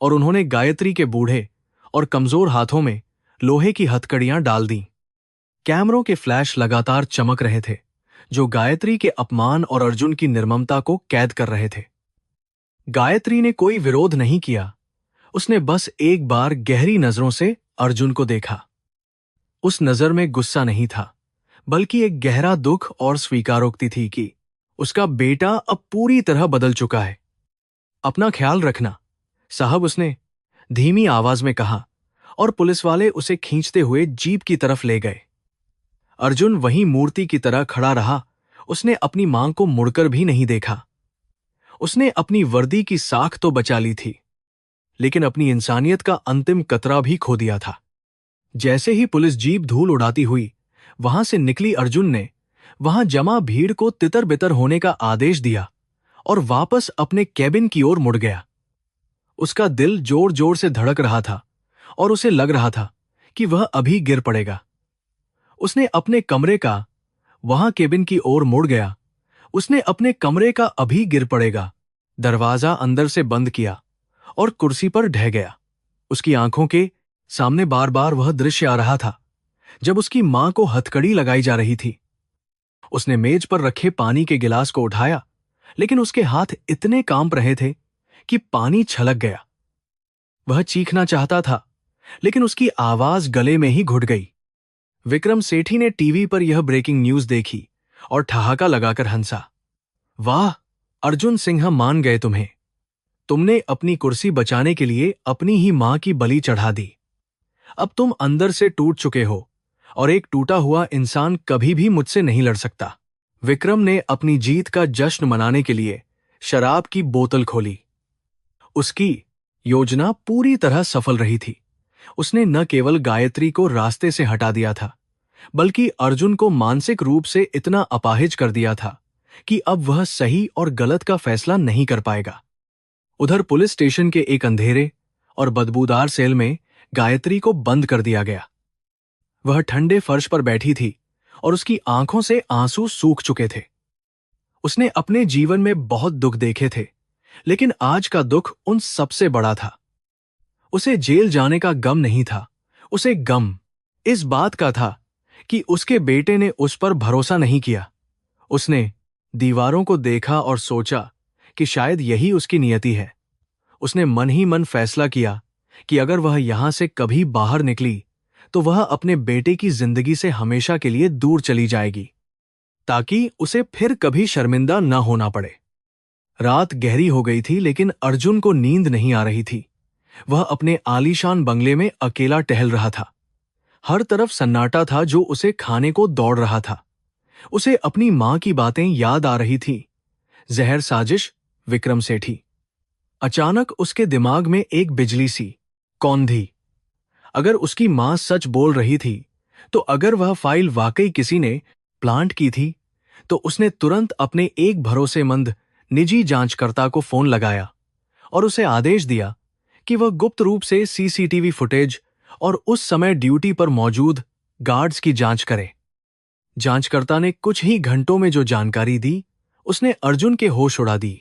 और उन्होंने गायत्री के बूढ़े और कमजोर हाथों में लोहे की हथकड़ियां डाल दी। कैमरों के फ्लैश लगातार चमक रहे थे, जो गायत्री के अपमान और अर्जुन की निर्ममता को कैद कर रहे थे। गायत्री ने कोई विरोध नहीं किया। उसने बस एक बार गहरी नजरों से अर्जुन को देखा। उस नजर में गुस्सा नहीं था, बल्कि एक गहरा दुख और स्वीकारोक्ति थी कि उसका बेटा अब पूरी तरह बदल चुका है। अपना ख्याल रखना साहब, उसने धीमी आवाज में कहा, और पुलिस वाले उसे खींचते हुए जीप की तरफ ले गए। अर्जुन वहीं मूर्ति की तरह खड़ा रहा। उसने अपनी मां को मुड़कर भी नहीं देखा। उसने अपनी वर्दी की साख तो बचा ली थी, लेकिन अपनी इंसानियत का अंतिम कतरा भी खो दिया था। जैसे ही पुलिस जीप धूल उड़ाती हुई वहां से निकली, अर्जुन ने वहां जमा भीड़ को तितर बितर होने का आदेश दिया और वापस अपने कैबिन की ओर मुड़ गया। उसका दिल जोर जोर से धड़क रहा था और उसे लग रहा था कि वह अभी गिर पड़ेगा। उसने अपने कमरे का वहां केबिन की ओर मुड़ गया। उसने अपने कमरे का अभी गिर पड़ेगा दरवाजा अंदर से बंद किया और कुर्सी पर ढह गया। उसकी आंखों के सामने बार बार वह दृश्य आ रहा था जब उसकी मां को हथकड़ी लगाई जा रही थी। उसने मेज पर रखे पानी के गिलास को उठाया, लेकिन उसके हाथ इतने कांप रहे थे कि पानी छलक गया। वह चीखना चाहता था, लेकिन उसकी आवाज गले में ही घुट गई। विक्रम सेठी ने टीवी पर यह ब्रेकिंग न्यूज देखी और ठहाका लगाकर हंसा। वाह, अर्जुन सिंह मान गए तुम्हें। तुमने अपनी कुर्सी बचाने के लिए अपनी ही मां की बलि चढ़ा दी। अब तुम अंदर से टूट चुके हो और एक टूटा हुआ इंसान कभी भी मुझसे नहीं लड़ सकता। विक्रम ने अपनी जीत का जश्न मनाने के लिए शराब की बोतल खोली। उसकी योजना पूरी तरह सफल रही थी। उसने न केवल गायत्री को रास्ते से हटा दिया था, बल्कि अर्जुन को मानसिक रूप से इतना अपाहिज कर दिया था कि अब वह सही और गलत का फैसला नहीं कर पाएगा। उधर पुलिस स्टेशन के एक अंधेरे और बदबूदार सेल में गायत्री को बंद कर दिया गया। वह ठंडे फर्श पर बैठी थी और उसकी आंखों से आंसू सूख चुके थे। उसने अपने जीवन में बहुत दुख देखे थे, लेकिन आज का दुख उन सबसे बड़ा था। उसे जेल जाने का गम नहीं था, उसे गम इस बात का था कि उसके बेटे ने उस पर भरोसा नहीं किया। उसने दीवारों को देखा और सोचा कि शायद यही उसकी नियति है। उसने मन ही मन फैसला किया कि अगर वह यहां से कभी बाहर निकली तो वह अपने बेटे की जिंदगी से हमेशा के लिए दूर चली जाएगी, ताकि उसे फिर कभी शर्मिंदा न होना पड़े। रात गहरी हो गई थी, लेकिन अर्जुन को नींद नहीं आ रही थी। वह अपने आलीशान बंगले में अकेला टहल रहा था। हर तरफ सन्नाटा था जो उसे खाने को दौड़ रहा था। उसे अपनी मां की बातें याद आ रही थी। जहर साजिश, विक्रम सेठी। अचानक उसके दिमाग में एक बिजली सी कौंधी। अगर उसकी मां सच बोल रही थी, तो अगर वह फाइल वाकई किसी ने प्लांट की थी, तो उसने तुरंत अपने एक भरोसेमंद निजी जांचकर्ता को फोन लगाया और उसे आदेश दिया कि वह गुप्त रूप से सीसीटीवी फुटेज और उस समय ड्यूटी पर मौजूद गार्ड्स की जांच करे। जांचकर्ता ने कुछ ही घंटों में जो जानकारी दी, उसने अर्जुन के होश उड़ा दी।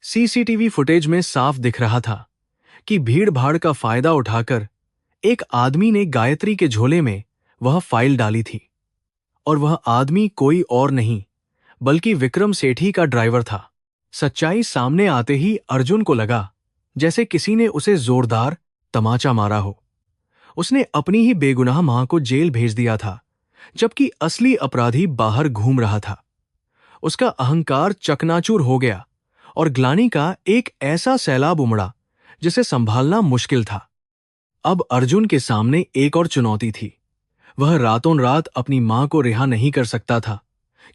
सीसीटीवी फुटेज में साफ दिख रहा था कि भीड़-भाड़ का फायदा उठाकर एक आदमी ने गायत्री के झोले में वह फाइल डाली थी, और वह आदमी कोई और नहीं बल्कि विक्रम सेठी का ड्राइवर था। सच्चाई सामने आते ही अर्जुन को लगा जैसे किसी ने उसे जोरदार तमाचा मारा हो। उसने अपनी ही बेगुनाह मां को जेल भेज दिया था, जबकि असली अपराधी बाहर घूम रहा था। उसका अहंकार चकनाचूर हो गया और ग्लानि का एक ऐसा सैलाब उमड़ा जिसे संभालना मुश्किल था। अब अर्जुन के सामने एक और चुनौती थी। वह रातों रात अपनी मां को रिहा नहीं कर सकता था,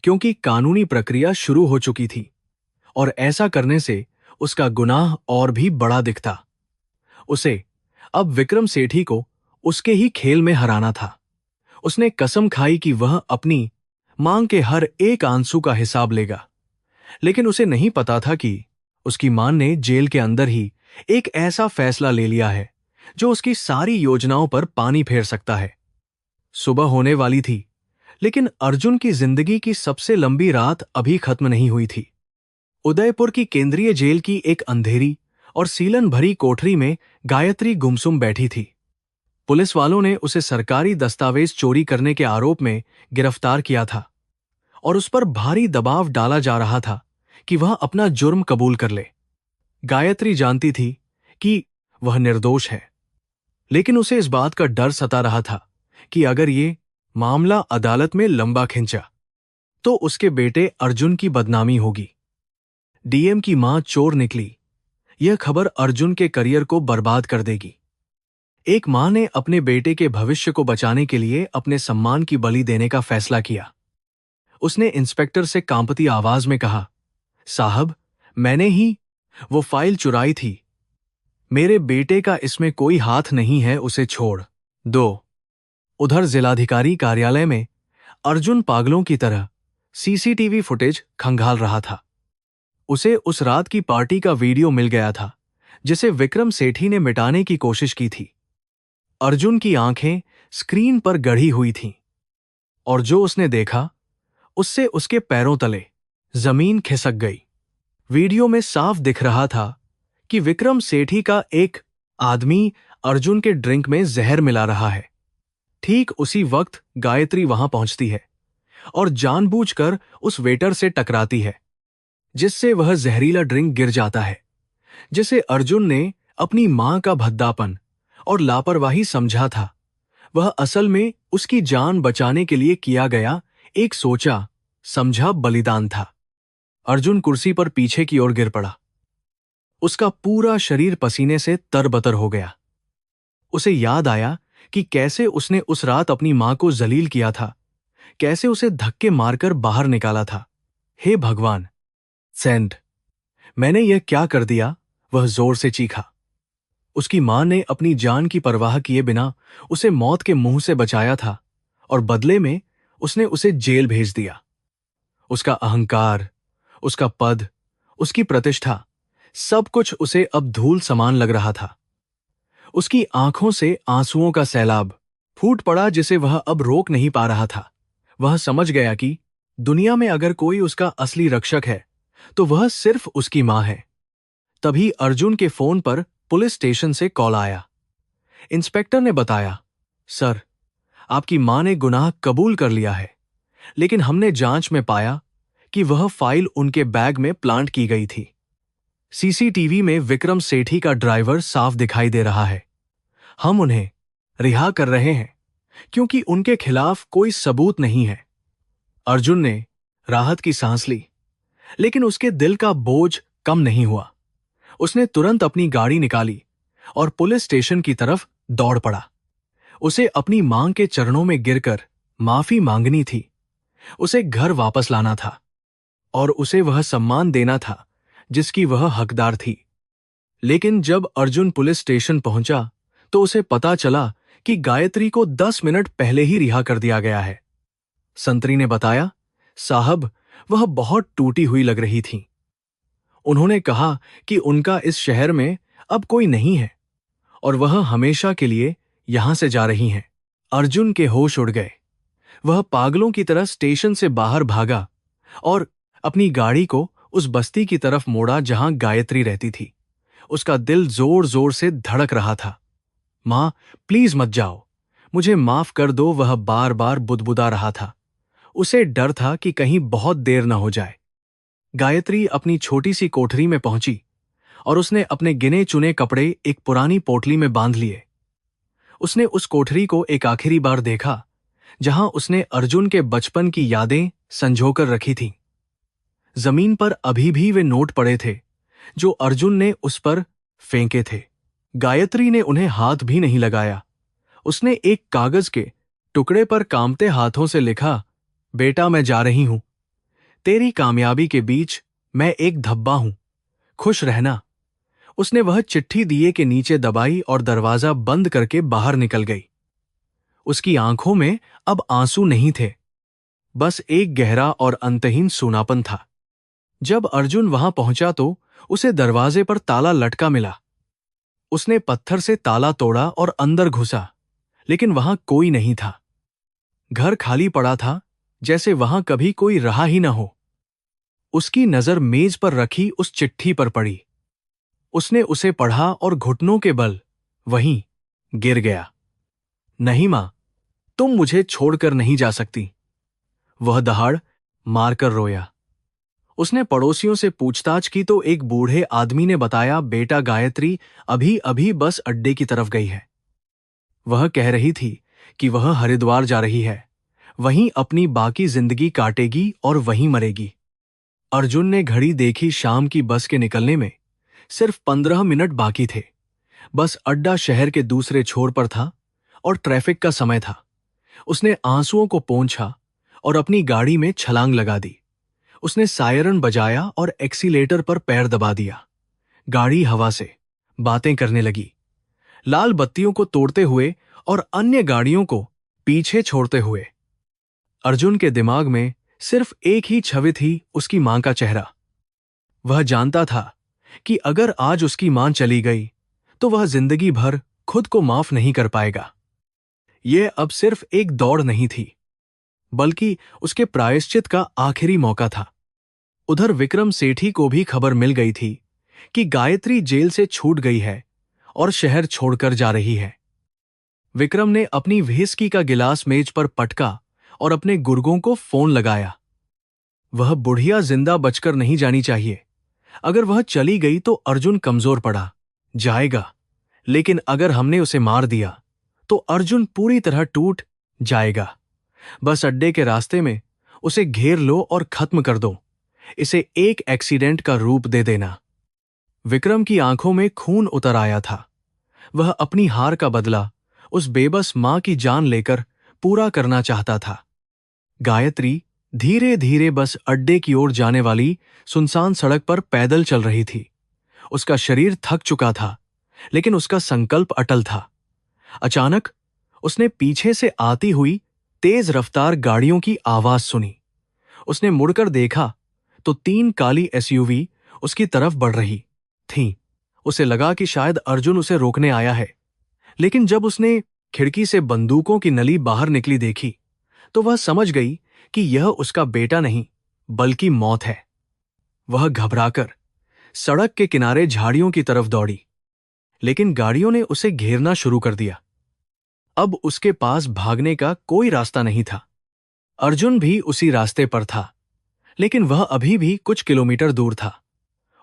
क्योंकि कानूनी प्रक्रिया शुरू हो चुकी थी और ऐसा करने से उसका गुनाह और भी बड़ा दिखता। उसे अब विक्रम सेठी को उसके ही खेल में हराना था। उसने कसम खाई कि वह अपनी मां के हर एक आंसू का हिसाब लेगा, लेकिन उसे नहीं पता था कि उसकी मां ने जेल के अंदर ही एक ऐसा फैसला ले लिया है जो उसकी सारी योजनाओं पर पानी फेर सकता है। सुबह होने वाली थी, लेकिन अर्जुन की जिंदगी की सबसे लंबी रात अभी खत्म नहीं हुई थी। उदयपुर की केंद्रीय जेल की एक अंधेरी और सीलन भरी कोठरी में गायत्री गुमसुम बैठी थी। पुलिस वालों ने उसे सरकारी दस्तावेज चोरी करने के आरोप में गिरफ्तार किया था और उस पर भारी दबाव डाला जा रहा था कि वह अपना जुर्म कबूल कर ले। गायत्री जानती थी कि वह निर्दोष है, लेकिन उसे इस बात का डर सता रहा था कि अगर ये मामला अदालत में लंबा खिंचा तो उसके बेटे अर्जुन की बदनामी होगी। डीएम की मां चोर निकली, यह खबर अर्जुन के करियर को बर्बाद कर देगी। एक मां ने अपने बेटे के भविष्य को बचाने के लिए अपने सम्मान की बलि देने का फैसला किया। उसने इंस्पेक्टर से कांपती आवाज में कहा, साहब, मैंने ही वो फाइल चुराई थी। मेरे बेटे का इसमें कोई हाथ नहीं है, उसे छोड़ दो। उधर जिलाधिकारी कार्यालय में अर्जुन पागलों की तरह सीसीटीवी फुटेज खंगाल रहा था। उसे उस रात की पार्टी का वीडियो मिल गया था जिसे विक्रम सेठी ने मिटाने की कोशिश की थी। अर्जुन की आंखें स्क्रीन पर गड़ी हुई थीं, और जो उसने देखा उससे उसके पैरों तले जमीन खिसक गई। वीडियो में साफ दिख रहा था कि विक्रम सेठी का एक आदमी अर्जुन के ड्रिंक में जहर मिला रहा है। ठीक उसी वक्त गायत्री वहां पहुंचती है और जानबूझकर उस वेटर से टकराती है, जिससे वह जहरीला ड्रिंक गिर जाता है, जिसे अर्जुन ने अपनी मां का भद्दापन और लापरवाही समझा था। वह असल में उसकी जान बचाने के लिए किया गया एक सोचा समझा बलिदान था। अर्जुन कुर्सी पर पीछे की ओर गिर पड़ा। उसका पूरा शरीर पसीने से तरबतर हो गया। उसे याद आया कि कैसे उसने उस रात अपनी मां को जलील किया था, कैसे उसे धक्के मारकर बाहर निकाला था। हे भगवान, सेंड, मैंने यह क्या कर दिया? वह जोर से चीखा। उसकी मां ने अपनी जान की परवाह किए बिना उसे मौत के मुंह से बचाया था, और बदले में उसने उसे जेल भेज दिया। उसका अहंकार, उसका पद, उसकी प्रतिष्ठा, सब कुछ उसे अब धूल समान लग रहा था। उसकी आंखों से आंसुओं का सैलाब फूट पड़ा, जिसे वह अब रोक नहीं पा रहा था। वह समझ गया कि दुनिया में अगर कोई उसका असली रक्षक है तो वह सिर्फ उसकी मां है। तभी अर्जुन के फोन पर पुलिस स्टेशन से कॉल आया। इंस्पेक्टर ने बताया, सर, आपकी मां ने गुनाह कबूल कर लिया है, लेकिन हमने जांच में पाया कि वह फाइल उनके बैग में प्लांट की गई थी। सीसीटीवी में विक्रम सेठी का ड्राइवर साफ दिखाई दे रहा है। हम उन्हें रिहा कर रहे हैं क्योंकि उनके खिलाफ कोई सबूत नहीं है। अर्जुन ने राहत की सांस ली, लेकिन उसके दिल का बोझ कम नहीं हुआ। उसने तुरंत अपनी गाड़ी निकाली और पुलिस स्टेशन की तरफ दौड़ पड़ा। उसे अपनी मां के चरणों में गिरकर माफी मांगनी थी। उसे घर वापस लाना था और उसे वह सम्मान देना था जिसकी वह हकदार थी। लेकिन जब अर्जुन पुलिस स्टेशन पहुंचा तो उसे पता चला कि गायत्री को 10 मिनट पहले ही रिहा कर दिया गया है। संतरी ने बताया, साहब, वह बहुत टूटी हुई लग रही थी। उन्होंने कहा कि उनका इस शहर में अब कोई नहीं है और वह हमेशा के लिए यहां से जा रही हैं। अर्जुन के होश उड़ गए। वह पागलों की तरह स्टेशन से बाहर भागा और अपनी गाड़ी को उस बस्ती की तरफ मोड़ा जहां गायत्री रहती थी। उसका दिल जोर जोर से धड़क रहा था। मां, प्लीज मत जाओ, मुझे माफ कर दो, वह बार बार बुदबुदा रहा था। उसे डर था कि कहीं बहुत देर न हो जाए। गायत्री अपनी छोटी सी कोठरी में पहुंची और उसने अपने गिने चुने कपड़े एक पुरानी पोटली में बांध लिए। उसने उस कोठरी को एक आखिरी बार देखा जहां उसने अर्जुन के बचपन की यादें संजोकर रखी थीं। जमीन पर अभी भी वे नोट पड़े थे जो अर्जुन ने उस पर फेंके थे। गायत्री ने उन्हें हाथ भी नहीं लगाया। उसने एक कागज के टुकड़े पर कांपते हाथों से लिखा, बेटा, मैं जा रही हूं। तेरी कामयाबी के बीच मैं एक धब्बा हूं, खुश रहना। उसने वह चिट्ठी दिए के नीचे दबाई और दरवाजा बंद करके बाहर निकल गई। उसकी आंखों में अब आंसू नहीं थे, बस एक गहरा और अंतहीन सूनापन था। जब अर्जुन वहां पहुंचा तो उसे दरवाजे पर ताला लटका मिला। उसने पत्थर से ताला तोड़ा और अंदर घुसा, लेकिन वहां कोई नहीं था। घर खाली पड़ा था, जैसे वहां कभी कोई रहा ही न हो। उसकी नजर मेज पर रखी उस चिट्ठी पर पड़ी। उसने उसे पढ़ा और घुटनों के बल वहीं गिर गया। नहीं मां, तुम मुझे छोड़कर नहीं जा सकती, वह दहाड़ मारकर रोया। उसने पड़ोसियों से पूछताछ की तो एक बूढ़े आदमी ने बताया, बेटा, गायत्री अभी अभी बस अड्डे की तरफ गई है। वह कह रही थी कि वह हरिद्वार जा रही है, वहीं अपनी बाकी जिंदगी काटेगी और वहीं मरेगी। अर्जुन ने घड़ी देखी। शाम की बस के निकलने में सिर्फ 15 मिनट बाकी थे। बस अड्डा शहर के दूसरे छोर पर था और ट्रैफिक का समय था। उसने आंसुओं को पोंछा और अपनी गाड़ी में छलांग लगा दी। उसने सायरन बजाया और एक्सीलेटर पर पैर दबा दिया। गाड़ी हवा से बातें करने लगी, लाल बत्तियों को तोड़ते हुए और अन्य गाड़ियों को पीछे छोड़ते हुए। अर्जुन के दिमाग में सिर्फ एक ही छवि थी, उसकी मां का चेहरा। वह जानता था कि अगर आज उसकी मां चली गई तो वह जिंदगी भर खुद को माफ नहीं कर पाएगा। यह अब सिर्फ एक दौड़ नहीं थी, बल्कि उसके प्रायश्चित का आखिरी मौका था। उधर विक्रम सेठी को भी खबर मिल गई थी कि गायत्री जेल से छूट गई है और शहर छोड़कर जा रही है। विक्रम ने अपनी व्हिस्की का गिलास मेज पर पटका और अपने गुर्गों को फोन लगाया। वह बुढ़िया जिंदा बचकर नहीं जानी चाहिए। अगर वह चली गई तो अर्जुन कमजोर पड़ा जाएगा, लेकिन अगर हमने उसे मार दिया तो अर्जुन पूरी तरह टूट जाएगा। बस अड्डे के रास्ते में उसे घेर लो और खत्म कर दो। इसे एक एक्सीडेंट का रूप दे देना। विक्रम की आंखों में खून उतर आया था। वह अपनी हार का बदला उस बेबस मां की जान लेकर पूरा करना चाहता था। गायत्री धीरे धीरे बस अड्डे की ओर जाने वाली सुनसान सड़क पर पैदल चल रही थी। उसका शरीर थक चुका था, लेकिन उसका संकल्प अटल था। अचानक उसने पीछे से आती हुई तेज रफ्तार गाड़ियों की आवाज सुनी। उसने मुड़कर देखा तो 3 काली एसयूवी उसकी तरफ बढ़ रही थीं। उसे लगा कि शायद अर्जुन उसे रोकने आया है, लेकिन जब उसने खिड़की से बंदूकों की नली बाहर निकली देखी तो वह समझ गई कि यह उसका बेटा नहीं बल्कि मौत है। वह घबराकर सड़क के किनारे झाड़ियों की तरफ दौड़ी, लेकिन गाड़ियों ने उसे घेरना शुरू कर दिया। अब उसके पास भागने का कोई रास्ता नहीं था। अर्जुन भी उसी रास्ते पर था, लेकिन वह अभी भी कुछ किलोमीटर दूर था।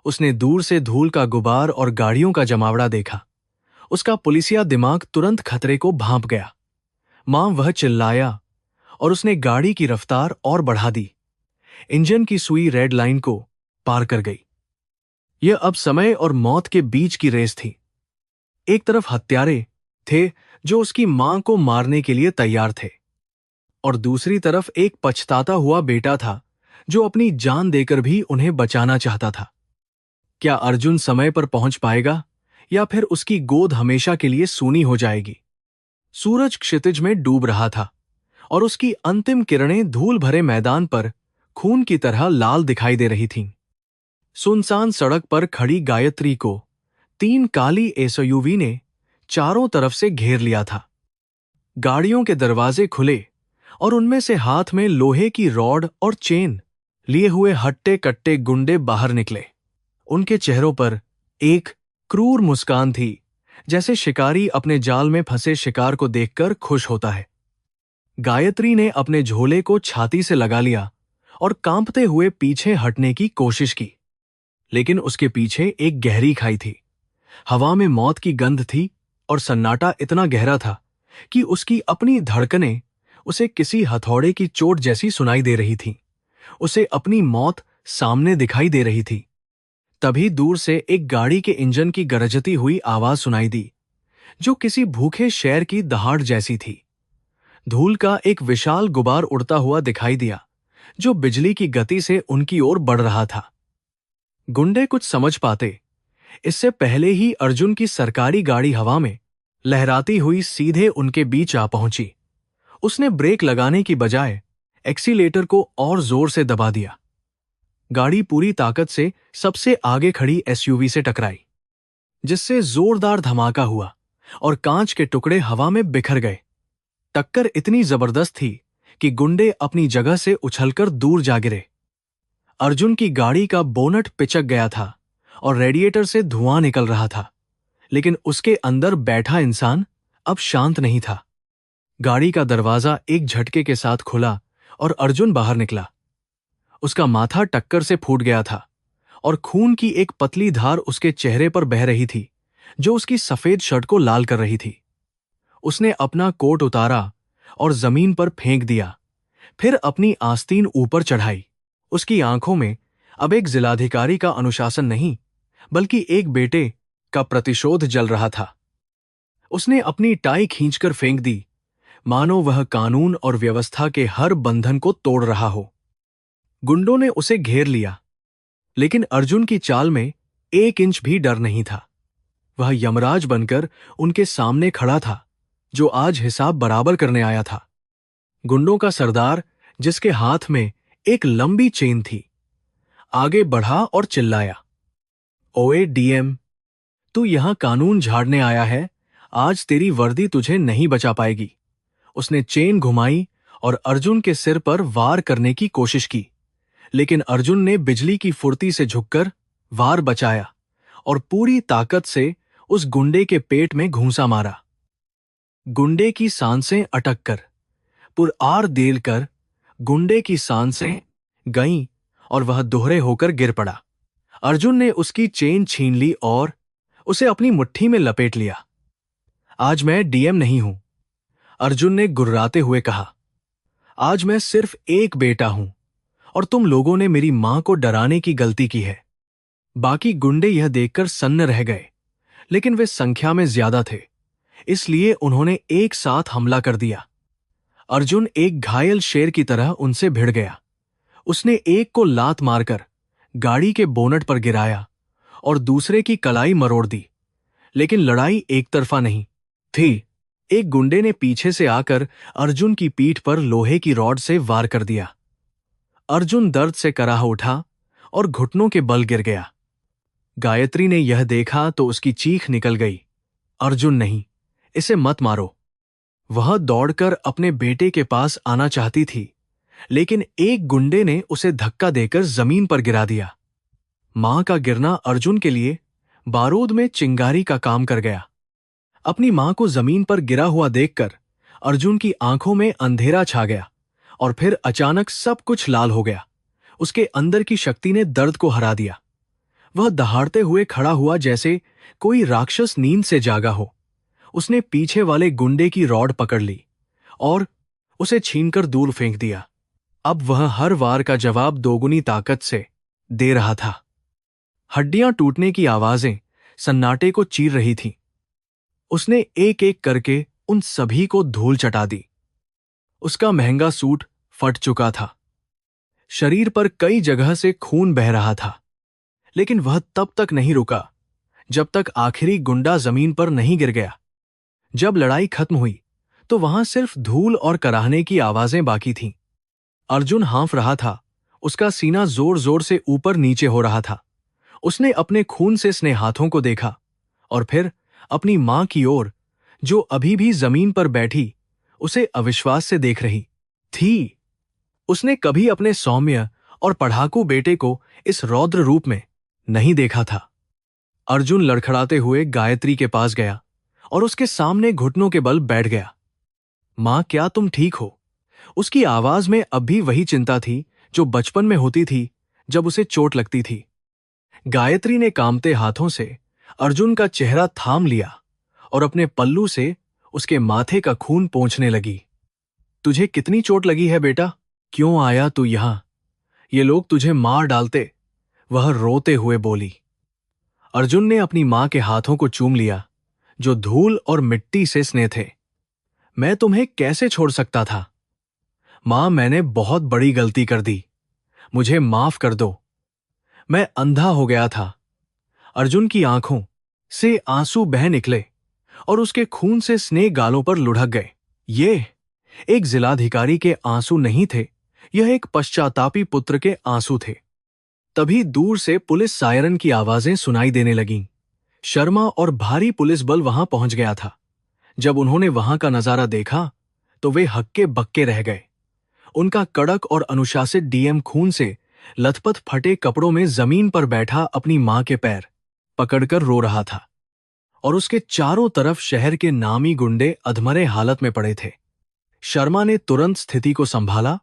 उसने दूर से धूल का गुबार और गाड़ियों का जमावड़ा देखा। उसका पुलिसिया दिमाग तुरंत खतरे को भांप गया। मां, वह चिल्लाया और उसने गाड़ी की रफ्तार और बढ़ा दी। इंजन की सुई रेड लाइन को पार कर गई। यह अब समय और मौत के बीच की रेस थी। एक तरफ हत्यारे थे जो उसकी मां को मारने के लिए तैयार थे, और दूसरी तरफ एक पछताता हुआ बेटा था जो अपनी जान देकर भी उन्हें बचाना चाहता था। क्या अर्जुन समय पर पहुंच पाएगा या फिर उसकी गोद हमेशा के लिए सूनी हो जाएगी? सूरज क्षितिज में डूब रहा था और उसकी अंतिम किरणें धूल भरे मैदान पर खून की तरह लाल दिखाई दे रही थीं। सुनसान सड़क पर खड़ी गायत्री को 3 काली एसयूवी ने चारों तरफ से घेर लिया था। गाड़ियों के दरवाजे खुले और उनमें से हाथ में लोहे की रॉड और चेन लिए हुए हट्टे कट्टे गुंडे बाहर निकले। उनके चेहरों पर एक क्रूर मुस्कान थी, जैसे शिकारी अपने जाल में फंसे शिकार को देखकर खुश होता है। गायत्री ने अपने झोले को छाती से लगा लिया और कांपते हुए पीछे हटने की कोशिश की, लेकिन उसके पीछे एक गहरी खाई थी। हवा में मौत की गंध थी और सन्नाटा इतना गहरा था कि उसकी अपनी धड़कनें उसे किसी हथौड़े की चोट जैसी सुनाई दे रही थीं। उसे अपनी मौत सामने दिखाई दे रही थी। तभी दूर से एक गाड़ी के इंजन की गरजती हुई आवाज सुनाई दी, जो किसी भूखे शेर की दहाड़ जैसी थी। धूल का एक विशाल गुबार उड़ता हुआ दिखाई दिया, जो बिजली की गति से उनकी ओर बढ़ रहा था। गुंडे कुछ समझ पाते इससे पहले ही अर्जुन की सरकारी गाड़ी हवा में लहराती हुई सीधे उनके बीच आ पहुंची। उसने ब्रेक लगाने की बजाय एक्सीलेटर को और जोर से दबा दिया। गाड़ी पूरी ताकत से सबसे आगे खड़ी एसयूवी से टकराई, जिससे जोरदार धमाका हुआ और कांच के टुकड़े हवा में बिखर गए। टक्कर इतनी जबरदस्त थी कि गुंडे अपनी जगह से उछलकर दूर जा गिरे। अर्जुन की गाड़ी का बोनट पिचक गया था और रेडिएटर से धुआं निकल रहा था, लेकिन उसके अंदर बैठा इंसान अब शांत नहीं था। गाड़ी का दरवाजा एक झटके के साथ खुला और अर्जुन बाहर निकला। उसका माथा टक्कर से फूट गया था और खून की एक पतली धार उसके चेहरे पर बह रही थी, जो उसकी सफेद शर्ट को लाल कर रही थी। उसने अपना कोट उतारा और जमीन पर फेंक दिया, फिर अपनी आस्तीन ऊपर चढ़ाई। उसकी आंखों में अब एक जिलाधिकारी का अनुशासन नहीं, बल्कि एक बेटे का प्रतिशोध जल रहा था। उसने अपनी टाई खींचकर फेंक दी, मानो वह कानून और व्यवस्था के हर बंधन को तोड़ रहा हो। गुंडों ने उसे घेर लिया, लेकिन अर्जुन की चाल में 1 इंच भी डर नहीं था। वह यमराज बनकर उनके सामने खड़ा था, जो आज हिसाब बराबर करने आया था। गुंडों का सरदार, जिसके हाथ में एक लंबी चेन थी, आगे बढ़ा और चिल्लाया, ओए डीएम, तू यहां कानून झाड़ने आया है। आज तेरी वर्दी तुझे नहीं बचा पाएगी। उसने चेन घुमाई और अर्जुन के सिर पर वार करने की कोशिश की, लेकिन अर्जुन ने बिजली की फुर्ती से झुककर वार बचाया और पूरी ताकत से उस गुंडे के पेट में घूंसा मारा। गुंडे की सांसें अटक कर, पुरआर देल कर गुंडे की सांसें गईं और वह दोहरे होकर गिर पड़ा। अर्जुन ने उसकी चेन छीन ली और उसे अपनी मुट्ठी में लपेट लिया। आज मैं डीएम नहीं हूं, अर्जुन ने गुर्राते हुए कहा। आज मैं सिर्फ एक बेटा हूं और तुम लोगों ने मेरी मां को डराने की गलती की है। बाकी गुंडे यह देखकर सन्न रह गए, लेकिन वे संख्या में ज्यादा थे, इसलिए उन्होंने एक साथ हमला कर दिया। अर्जुन एक घायल शेर की तरह उनसे भिड़ गया। उसने एक को लात मारकर गाड़ी के बोनट पर गिराया और दूसरे की कलाई मरोड़ दी, लेकिन लड़ाई एक तरफा नहीं थी। एक गुंडे ने पीछे से आकर अर्जुन की पीठ पर लोहे की रॉड से वार कर दिया। अर्जुन दर्द से कराह उठा और घुटनों के बल गिर गया। गायत्री ने यह देखा तो उसकी चीख निकल गई, अर्जुन नहीं, इसे मत मारो। वह दौड़कर अपने बेटे के पास आना चाहती थी, लेकिन एक गुंडे ने उसे धक्का देकर जमीन पर गिरा दिया। मां का गिरना अर्जुन के लिए बारूद में चिंगारी का काम कर गया। अपनी मां को जमीन पर गिरा हुआ देखकर अर्जुन की आंखों में अंधेरा छा गया और फिर अचानक सब कुछ लाल हो गया। उसके अंदर की शक्ति ने दर्द को हरा दिया। वह दहाड़ते हुए खड़ा हुआ जैसे कोई राक्षस नींद से जागा हो। उसने पीछे वाले गुंडे की रॉड पकड़ ली और उसे छीनकर दूर फेंक दिया। अब वह हर वार का जवाब दोगुनी ताकत से दे रहा था। हड्डियां टूटने की आवाजें सन्नाटे को चीर रही थीं। उसने एक एक करके उन सभी को धूल चटा दी। उसका महंगा सूट फट चुका था, शरीर पर कई जगह से खून बह रहा था, लेकिन वह तब तक नहीं रुका जब तक आखिरी गुंडा जमीन पर नहीं गिर गया। जब लड़ाई खत्म हुई तो वहां सिर्फ धूल और कराहने की आवाजें बाकी थीं। अर्जुन हाँफ रहा था, उसका सीना जोर जोर से ऊपर नीचे हो रहा था। उसने अपने खून से स्ने हाथों को देखा और फिर अपनी मां की ओर, जो अभी भी जमीन पर बैठी उसे अविश्वास से देख रही थी। उसने कभी अपने सौम्य और पढ़ाकू बेटे को इस रौद्र रूप में नहीं देखा था। अर्जुन लड़खड़ाते हुए गायत्री के पास गया और उसके सामने घुटनों के बल बैठ गया। मां, क्या तुम ठीक हो? उसकी आवाज में अब भी वही चिंता थी जो बचपन में होती थी जब उसे चोट लगती थी। गायत्री ने कांपते हाथों से अर्जुन का चेहरा थाम लिया और अपने पल्लू से उसके माथे का खून पोंछने लगी। तुझे कितनी चोट लगी है बेटा? क्यों आया तू यहां? ये लोग तुझे मार डालते, वह रोते हुए बोली। अर्जुन ने अपनी मां के हाथों को चूम लिया, जो धूल और मिट्टी से सने थे। मैं तुम्हें कैसे छोड़ सकता था? मां, मैंने बहुत बड़ी गलती कर दी, मुझे माफ कर दो। मैं अंधा हो गया था। अर्जुन की आंखों से आंसू बह निकले और उसके खून से स्नेह गालों पर लुढ़क गए। ये एक जिलाधिकारी के आंसू नहीं थे, यह एक पश्चातापी पुत्र के आंसू थे। तभी दूर से पुलिस सायरन की आवाजें सुनाई देने लगीं। शर्मा और भारी पुलिस बल वहां पहुंच गया था। जब उन्होंने वहां का नजारा देखा तो वे हक्के बक्के रह गए। उनका कड़क और अनुशासित डीएम खून से लथपथ फटे कपड़ों में जमीन पर बैठा अपनी मां के पैर पकड़कर रो रहा था और उसके चारों तरफ शहर के नामी गुंडे अधमरे हालत में पड़े थे। शर्मा ने तुरंत स्थिति को संभाला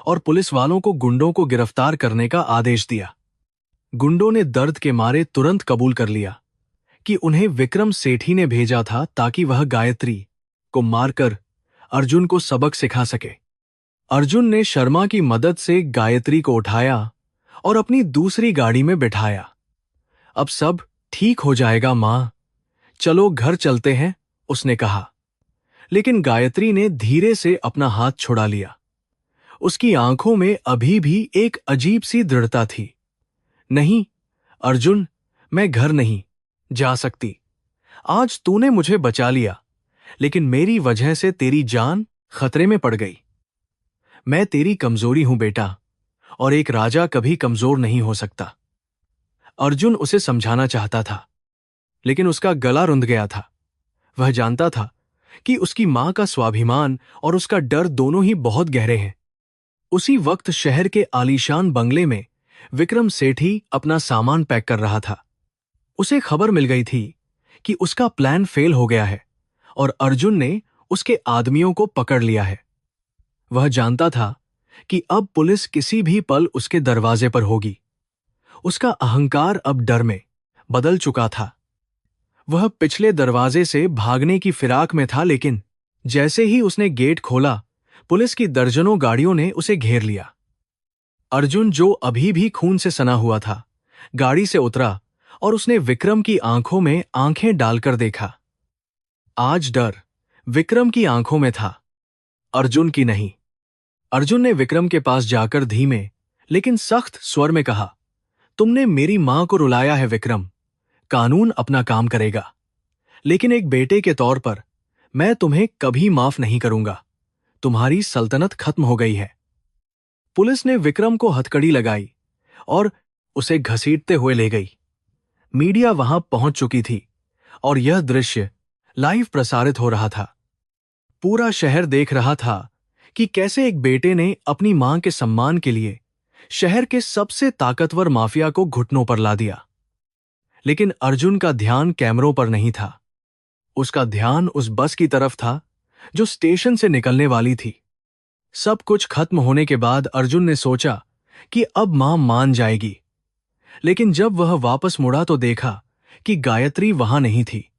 और पुलिस वालों को गुंडों को गिरफ्तार करने का आदेश दिया। गुंडों ने दर्द के मारे तुरंत कबूल कर लिया कि उन्हें विक्रम सेठी ने भेजा था ताकि वह गायत्री को मारकर अर्जुन को सबक सिखा सके। अर्जुन ने शर्मा की मदद से गायत्री को उठाया और अपनी दूसरी गाड़ी में बिठाया। अब सब ठीक हो जाएगा मां, चलो घर चलते हैं, उसने कहा। लेकिन गायत्री ने धीरे से अपना हाथ छुड़ा लिया। उसकी आंखों में अभी भी एक अजीब सी दृढ़ता थी। नहीं अर्जुन, मैं घर नहीं जा सकती। आज तूने मुझे बचा लिया, लेकिन मेरी वजह से तेरी जान खतरे में पड़ गई। मैं तेरी कमजोरी हूं बेटा, और एक राजा कभी कमजोर नहीं हो सकता। अर्जुन उसे समझाना चाहता था, लेकिन उसका गला रुंध गया था। वह जानता था कि उसकी मां का स्वाभिमान और उसका डर दोनों ही बहुत गहरे हैं। उसी वक्त शहर के आलीशान बंगले में विक्रम सेठी अपना सामान पैक कर रहा था। उसे खबर मिल गई थी कि उसका प्लान फेल हो गया है और अर्जुन ने उसके आदमियों को पकड़ लिया है। वह जानता था कि अब पुलिस किसी भी पल उसके दरवाजे पर होगी। उसका अहंकार अब डर में बदल चुका था। वह पिछले दरवाजे से भागने की फिराक में था, लेकिन जैसे ही उसने गेट खोला, पुलिस की दर्जनों गाड़ियों ने उसे घेर लिया। अर्जुन, जो अभी भी खून से सना हुआ था, गाड़ी से उतरा और उसने विक्रम की आंखों में आंखें डालकर देखा। आज डर विक्रम की आंखों में था, अर्जुन की नहीं। अर्जुन ने विक्रम के पास जाकर धीमे लेकिन सख्त स्वर में कहा, तुमने मेरी मां को रुलाया है विक्रम। कानून अपना काम करेगा, लेकिन एक बेटे के तौर पर मैं तुम्हें कभी माफ नहीं करूंगा। तुम्हारी सल्तनत खत्म हो गई है। पुलिस ने विक्रम को हथकड़ी लगाई और उसे घसीटते हुए ले गई। मीडिया वहां पहुंच चुकी थी और यह दृश्य लाइव प्रसारित हो रहा था। पूरा शहर देख रहा था कि कैसे एक बेटे ने अपनी मां के सम्मान के लिए शहर के सबसे ताकतवर माफिया को घुटनों पर ला दिया। लेकिन अर्जुन का ध्यान कैमरों पर नहीं था। उसका ध्यान उस बस की तरफ था जो स्टेशन से निकलने वाली थी। सब कुछ खत्म होने के बाद अर्जुन ने सोचा कि अब मां मान जाएगी, लेकिन जब वह वापस मुड़ा तो देखा कि गायत्री वहां नहीं थी।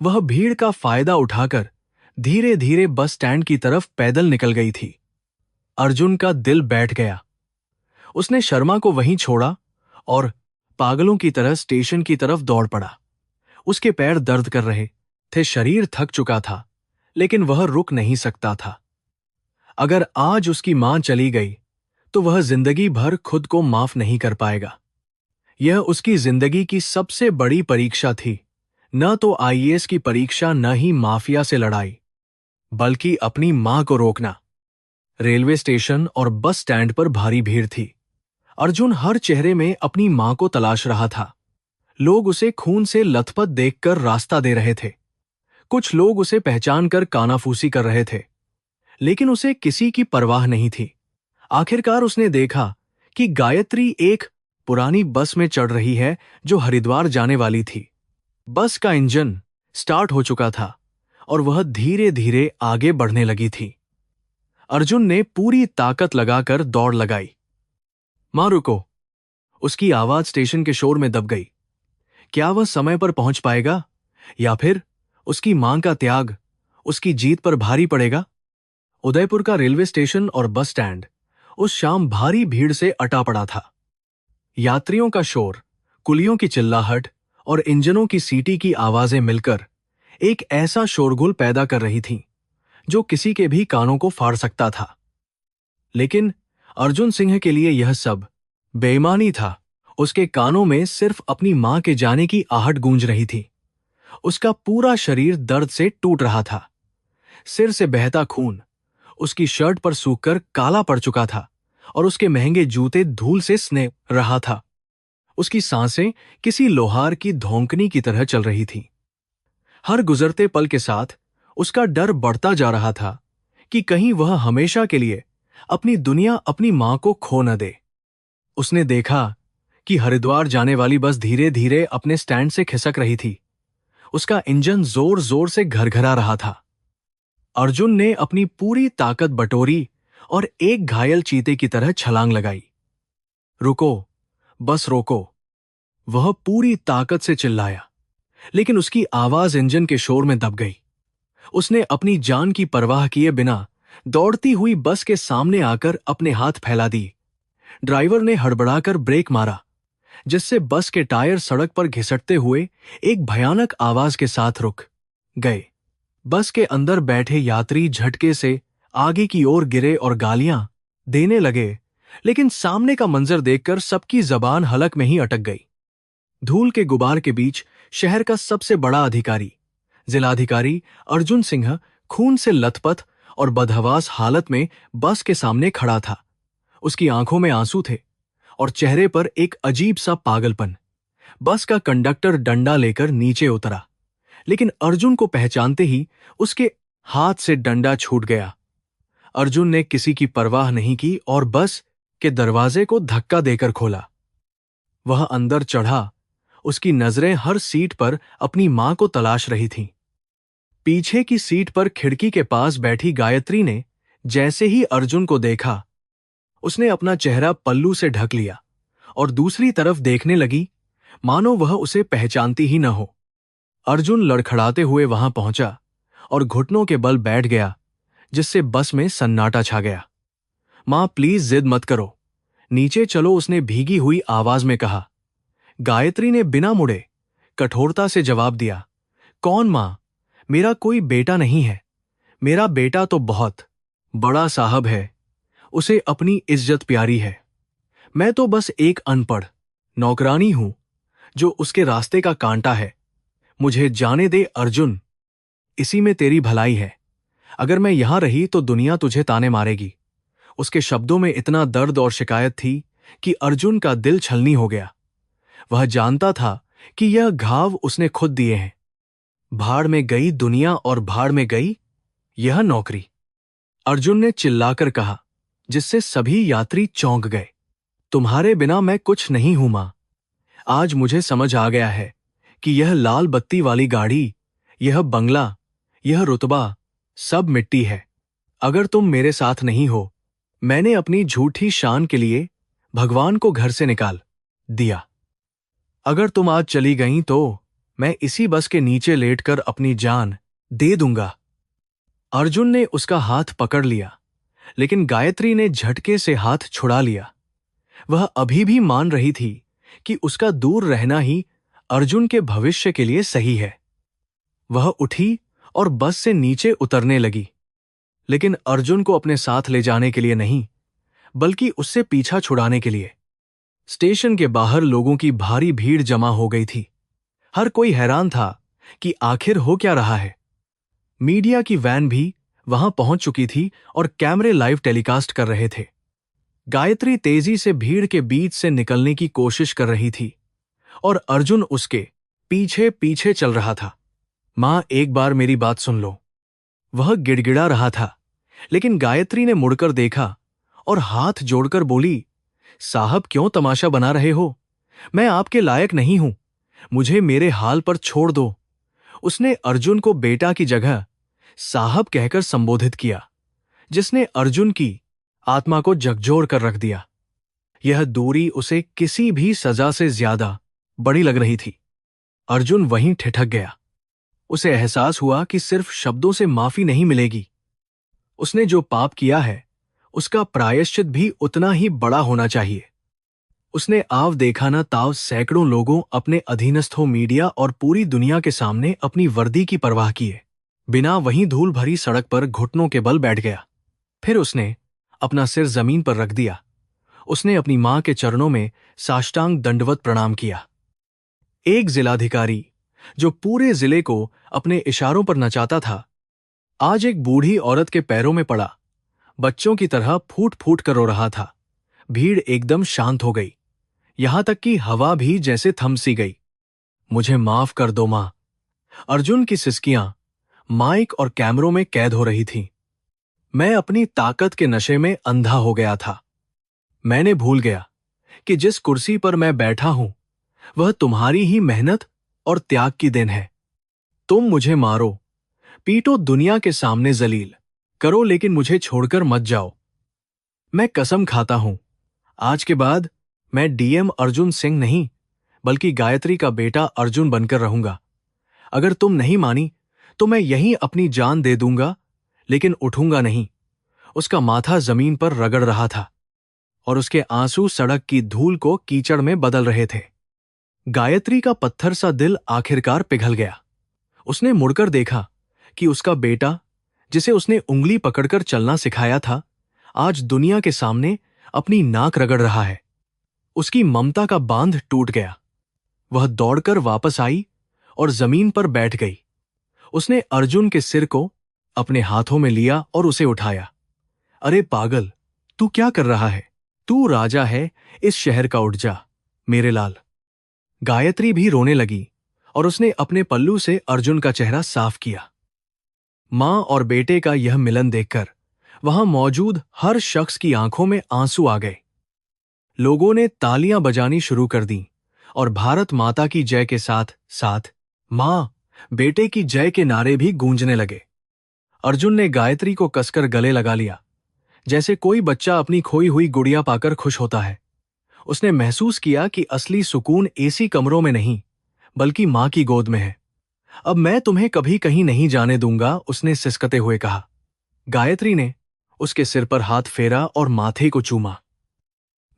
वह भीड़ का फायदा उठाकर धीरे धीरे बस स्टैंड की तरफ पैदल निकल गई थी। अर्जुन का दिल बैठ गया। उसने शर्मा को वहीं छोड़ा और पागलों की तरह स्टेशन की तरफ दौड़ पड़ा। उसके पैर दर्द कर रहे थे, शरीर थक चुका था, लेकिन वह रुक नहीं सकता था। अगर आज उसकी मां चली गई तो वह जिंदगी भर खुद को माफ नहीं कर पाएगा। यह उसकी जिंदगी की सबसे बड़ी परीक्षा थी, न तो आईएएस की परीक्षा, न ही माफिया से लड़ाई, बल्कि अपनी मां को रोकना। रेलवे स्टेशन और बस स्टैंड पर भारी भीड़ थी। अर्जुन हर चेहरे में अपनी मां को तलाश रहा था। लोग उसे खून से लथपथ देखकर रास्ता दे रहे थे। कुछ लोग उसे पहचानकर कानाफूसी कर रहे थे, लेकिन उसे किसी की परवाह नहीं थी। आखिरकार उसने देखा कि गायत्री एक पुरानी बस में चढ़ रही है जो हरिद्वार जाने वाली थी। बस का इंजन स्टार्ट हो चुका था और वह धीरे धीरे आगे बढ़ने लगी थी। अर्जुन ने पूरी ताकत लगाकर दौड़ लगाई। मां रुको! उसकी आवाज स्टेशन के शोर में दब गई। क्या वह समय पर पहुंच पाएगा, या फिर उसकी मां का त्याग उसकी जीत पर भारी पड़ेगा? उदयपुर का रेलवे स्टेशन और बस स्टैंड उस शाम भारी भीड़ से अटा पड़ा था। यात्रियों का शोर, कुलियों की चिल्लाहट और इंजनों की सीटी की आवाजें मिलकर एक ऐसा शोरगुल पैदा कर रही थीं जो किसी के भी कानों को फाड़ सकता था। लेकिन अर्जुन सिंह के लिए यह सब बेईमानी था। उसके कानों में सिर्फ अपनी मां के जाने की आहट गूंज रही थी। उसका पूरा शरीर दर्द से टूट रहा था। सिर से बहता खून उसकी शर्ट पर सूखकर काला पड़ चुका था और उसके महंगे जूते धूल से सने रहा था। उसकी सांसें किसी लोहार की धोंकनी की तरह चल रही थीं। हर गुजरते पल के साथ उसका डर बढ़ता जा रहा था कि कहीं वह हमेशा के लिए अपनी दुनिया, अपनी मां को खो न दे। उसने देखा कि हरिद्वार जाने वाली बस धीरे धीरे अपने स्टैंड से खिसक रही थी। उसका इंजन जोर जोर से घरघरा रहा था। अर्जुन ने अपनी पूरी ताकत बटोरी और एक घायल चीते की तरह छलांग लगाई। रुको, बस रोको! वह पूरी ताकत से चिल्लाया, लेकिन उसकी आवाज इंजन के शोर में दब गई। उसने अपनी जान की परवाह किए बिना दौड़ती हुई बस के सामने आकर अपने हाथ फैला दी। ड्राइवर ने हड़बड़ाकर ब्रेक मारा, जिससे बस के टायर सड़क पर घिसटते हुए एक भयानक आवाज के साथ रुक गए। बस के अंदर बैठे यात्री झटके से आगे की ओर गिरे और गालियां देने लगे, लेकिन सामने का मंजर देखकर सबकी जबान हलक में ही अटक गई। धूल के गुबार के बीच शहर का सबसे बड़ा अधिकारी, जिलाधिकारी अर्जुन सिंह, खून से लथपथ और बदहवास हालत में बस के सामने खड़ा था। उसकी आंखों में आंसू थे और चेहरे पर एक अजीब सा पागलपन। बस का कंडक्टर डंडा लेकर नीचे उतरा, लेकिन अर्जुन को पहचानते ही उसके हाथ से डंडा छूट गया। अर्जुन ने किसी की परवाह नहीं की और बस के दरवाजे को धक्का देकर खोला। वह अंदर चढ़ा। उसकी नजरें हर सीट पर अपनी मां को तलाश रही थीं। पीछे की सीट पर खिड़की के पास बैठी गायत्री ने जैसे ही अर्जुन को देखा, उसने अपना चेहरा पल्लू से ढक लिया और दूसरी तरफ देखने लगी, मानो वह उसे पहचानती ही न हो। अर्जुन लड़खड़ाते हुए वहां पहुंचा और घुटनों के बल बैठ गया, जिससे बस में सन्नाटा छा गया। मां, प्लीज जिद मत करो, नीचे चलो, उसने भीगी हुई आवाज में कहा। गायत्री ने बिना मुड़े कठोरता से जवाब दिया, कौन मां? मेरा कोई बेटा नहीं है। मेरा बेटा तो बहुत बड़ा साहब है, उसे अपनी इज्जत प्यारी है। मैं तो बस एक अनपढ़ नौकरानी हूं जो उसके रास्ते का कांटा है। मुझे जाने दे अर्जुन, इसी में तेरी भलाई है। अगर मैं यहां रही तो दुनिया तुझे ताने मारेगी। उसके शब्दों में इतना दर्द और शिकायत थी कि अर्जुन का दिल छलनी हो गया। वह जानता था कि यह घाव उसने खुद दिए हैं। भाड़ में गई दुनिया और भाड़ में गई यह नौकरी, अर्जुन ने चिल्लाकर कहा, जिससे सभी यात्री चौंक गए। तुम्हारे बिना मैं कुछ नहीं हूं मां। आज मुझे समझ आ गया है कि यह लाल बत्ती वाली गाड़ी, यह बंगला, यह रुतबा सब मिट्टी है। अगर तुम मेरे साथ नहीं हो, मैंने अपनी झूठी शान के लिए भगवान को घर से निकाल दिया। अगर तुम आज चली गईं तो मैं इसी बस के नीचे लेटकर अपनी जान दे दूंगा। अर्जुन ने उसका हाथ पकड़ लिया, लेकिन गायत्री ने झटके से हाथ छुड़ा लिया। वह अभी भी मान रही थी कि उसका दूर रहना ही अर्जुन के भविष्य के लिए सही है। वह उठी और बस से नीचे उतरने लगी, लेकिन अर्जुन को अपने साथ ले जाने के लिए नहीं, बल्कि उससे पीछा छुड़ाने के लिए। स्टेशन के बाहर लोगों की भारी भीड़ जमा हो गई थी। हर कोई हैरान था कि आखिर हो क्या रहा है। मीडिया की वैन भी वहां पहुंच चुकी थी और कैमरे लाइव टेलीकास्ट कर रहे थे। गायत्री तेजी से भीड़ के बीच से निकलने की कोशिश कर रही थी और अर्जुन उसके पीछे पीछे चल रहा था। मां, एक बार मेरी बात सुन लो, वह गिड़गिड़ा रहा था, लेकिन गायत्री ने मुड़कर देखा और हाथ जोड़कर बोली, साहब क्यों तमाशा बना रहे हो? मैं आपके लायक नहीं हूं, मुझे मेरे हाल पर छोड़ दो। उसने अर्जुन को बेटा की जगह साहब कहकर संबोधित किया, जिसने अर्जुन की आत्मा को झकझोर कर रख दिया। यह दूरी उसे किसी भी सजा से ज्यादा बड़ी लग रही थी। अर्जुन वहीं ठिठक गया। उसे एहसास हुआ कि सिर्फ शब्दों से माफी नहीं मिलेगी। उसने जो पाप किया है उसका प्रायश्चित भी उतना ही बड़ा होना चाहिए। उसने आव देखा न ताव सैकड़ों लोगों, अपने अधीनस्थों, मीडिया और पूरी दुनिया के सामने अपनी वर्दी की परवाह किए बिना वहीं धूल भरी सड़क पर घुटनों के बल बैठ गया। फिर उसने अपना सिर जमीन पर रख दिया। उसने अपनी मां के चरणों में साष्टांग दंडवत प्रणाम किया। एक जिलाधिकारी जो पूरे जिले को अपने इशारों पर नचाता था, आज एक बूढ़ी औरत के पैरों में पड़ा, बच्चों की तरह फूट फूट कर रो रहा था। भीड़ एकदम शांत हो गई, यहां तक कि हवा भी जैसे थम सी गई। मुझे माफ कर दो मां। अर्जुन की सिसकियां माइक और कैमरों में कैद हो रही थीं। मैं अपनी ताकत के नशे में अंधा हो गया था। मैंने भूल गया कि जिस कुर्सी पर मैं बैठा हूं वह तुम्हारी ही मेहनत और त्याग की देन है। तुम मुझे मारो, पीटो, दुनिया के सामने जलील करो, लेकिन मुझे छोड़कर मत जाओ। मैं कसम खाता हूं, आज के बाद मैं डीएम अर्जुन सिंह नहीं, बल्कि गायत्री का बेटा अर्जुन बनकर रहूंगा। अगर तुम नहीं मानी तो मैं यहीं अपनी जान दे दूंगा, लेकिन उठूंगा नहीं। उसका माथा जमीन पर रगड़ रहा था और उसके आंसू सड़क की धूल को कीचड़ में बदल रहे थे। गायत्री का पत्थर सा दिल आखिरकार पिघल गया। उसने मुड़कर देखा कि उसका बेटा, जिसे उसने उंगली पकड़कर चलना सिखाया था, आज दुनिया के सामने अपनी नाक रगड़ रहा है। उसकी ममता का बांध टूट गया। वह दौड़कर वापस आई और जमीन पर बैठ गई। उसने अर्जुन के सिर को अपने हाथों में लिया और उसे उठाया। अरे पागल, तू क्या कर रहा है? तू राजा है इस शहर का, उठ जा मेरे लाल। गायत्री भी रोने लगी और उसने अपने पल्लू से अर्जुन का चेहरा साफ किया। मां और बेटे का यह मिलन देखकर वहां मौजूद हर शख्स की आंखों में आंसू आ गए। लोगों ने तालियां बजानी शुरू कर दी और भारत माता की जय के साथ साथ मां, बेटे की जय के नारे भी गूंजने लगे। अर्जुन ने गायत्री को कसकर गले लगा लिया, जैसे कोई बच्चा अपनी खोई हुई गुड़िया पाकर खुश होता है। उसने महसूस किया कि असली सुकून एसी कमरों में नहीं, बल्कि मां की गोद में है। अब मैं तुम्हें कभी कहीं नहीं जाने दूंगा, उसने सिसकते हुए कहा। गायत्री ने उसके सिर पर हाथ फेरा और माथे को चूमा।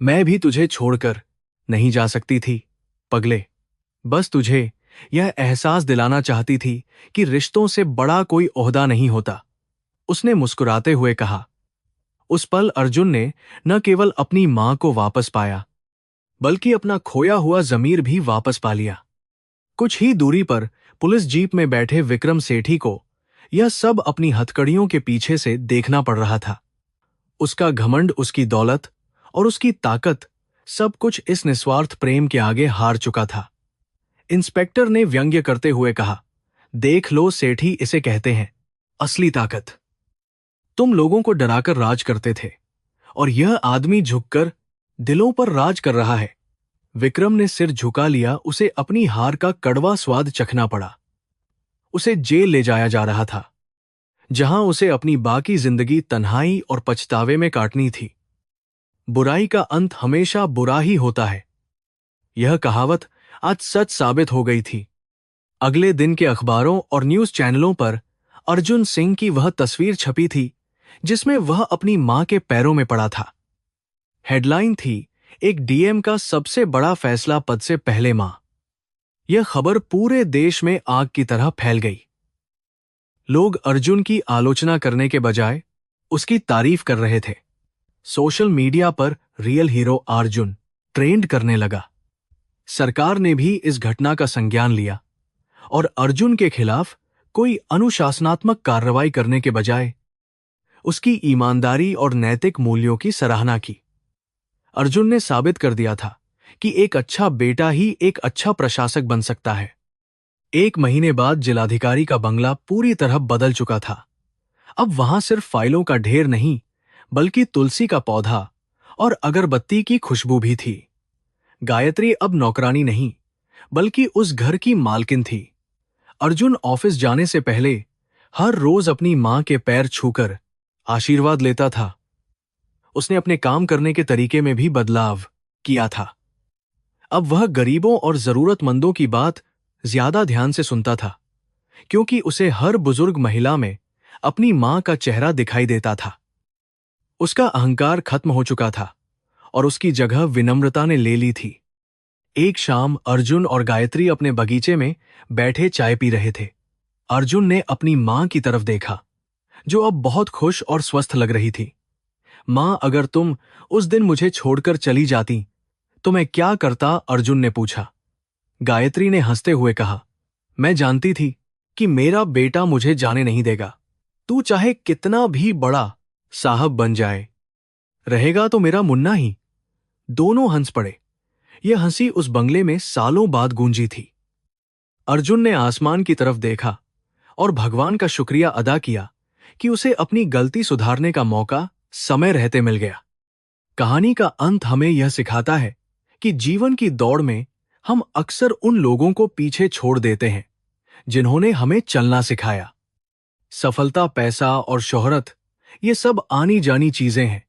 मैं भी तुझे छोड़कर नहीं जा सकती थी पगले, बस तुझे यह एहसास दिलाना चाहती थी कि रिश्तों से बड़ा कोई ओहदा नहीं होता, उसने मुस्कुराते हुए कहा। उस पल अर्जुन ने न केवल अपनी मां को वापस पाया, बल्कि अपना खोया हुआ जमीर भी वापस पा लिया। कुछ ही दूरी पर पुलिस जीप में बैठे विक्रम सेठी को यह सब अपनी हथकड़ियों के पीछे से देखना पड़ रहा था। उसका घमंड, उसकी दौलत और उसकी ताकत, सब कुछ इस निस्वार्थ प्रेम के आगे हार चुका था। इंस्पेक्टर ने व्यंग्य करते हुए कहा, देख लो सेठी, इसे कहते हैं असली ताकत। तुम लोगों को डराकर राज करते थे और यह आदमी झुककर दिलों पर राज कर रहा है। विक्रम ने सिर झुका लिया, उसे अपनी हार का कड़वा स्वाद चखना पड़ा। उसे जेल ले जाया जा रहा था, जहां उसे अपनी बाकी जिंदगी तन्हाई और पछतावे में काटनी थी। बुराई का अंत हमेशा बुरा ही होता है, यह कहावत आज सच साबित हो गई थी। अगले दिन के अखबारों और न्यूज चैनलों पर अर्जुन सिंह की वह तस्वीर छपी थी जिसमें वह अपनी मां के पैरों में पड़ा था। हेडलाइन थी, एक डीएम का सबसे बड़ा फैसला पद से पहले मां। यह खबर पूरे देश में आग की तरह फैल गई। लोग अर्जुन की आलोचना करने के बजाय उसकी तारीफ कर रहे थे। सोशल मीडिया पर रियल हीरो अर्जुन ट्रेंड करने लगा। सरकार ने भी इस घटना का संज्ञान लिया और अर्जुन के खिलाफ कोई अनुशासनात्मक कार्रवाई करने के बजाय उसकी ईमानदारी और नैतिक मूल्यों की सराहना की। अर्जुन ने साबित कर दिया था कि एक अच्छा बेटा ही एक अच्छा प्रशासक बन सकता है। एक महीने बाद जिलाधिकारी का बंगला पूरी तरह बदल चुका था। अब वहां सिर्फ फाइलों का ढेर नहीं, बल्कि तुलसी का पौधा और अगरबत्ती की खुशबू भी थी। गायत्री अब नौकरानी नहीं, बल्कि उस घर की मालकिन थी। अर्जुन ऑफिस जाने से पहले हर रोज अपनी मां के पैर छूकर आशीर्वाद लेता था। उसने अपने काम करने के तरीके में भी बदलाव किया था। अब वह गरीबों और जरूरतमंदों की बात ज्यादा ध्यान से सुनता था, क्योंकि उसे हर बुजुर्ग महिला में अपनी मां का चेहरा दिखाई देता था। उसका अहंकार खत्म हो चुका था और उसकी जगह विनम्रता ने ले ली थी। एक शाम अर्जुन और गायत्री अपने बगीचे में बैठे चाय पी रहे थे। अर्जुन ने अपनी मां की तरफ देखा, जो अब बहुत खुश और स्वस्थ लग रही थी। मां, अगर तुम उस दिन मुझे छोड़कर चली जाती तो मैं क्या करता? अर्जुन ने पूछा। गायत्री ने हंसते हुए कहा, मैं जानती थी कि मेरा बेटा मुझे जाने नहीं देगा। तू चाहे कितना भी बड़ा साहब बन जाए, रहेगा तो मेरा मुन्ना ही। दोनों हंस पड़े। यह हंसी उस बंगले में सालों बाद गूंजी थी। अर्जुन ने आसमान की तरफ देखा और भगवान का शुक्रिया अदा किया कि उसे अपनी गलती सुधारने का मौका समय रहते मिल गया। कहानी का अंत हमें यह सिखाता है कि जीवन की दौड़ में हम अक्सर उन लोगों को पीछे छोड़ देते हैं जिन्होंने हमें चलना सिखाया। सफलता, पैसा और शोहरत, ये सब आनी जानी चीजें हैं,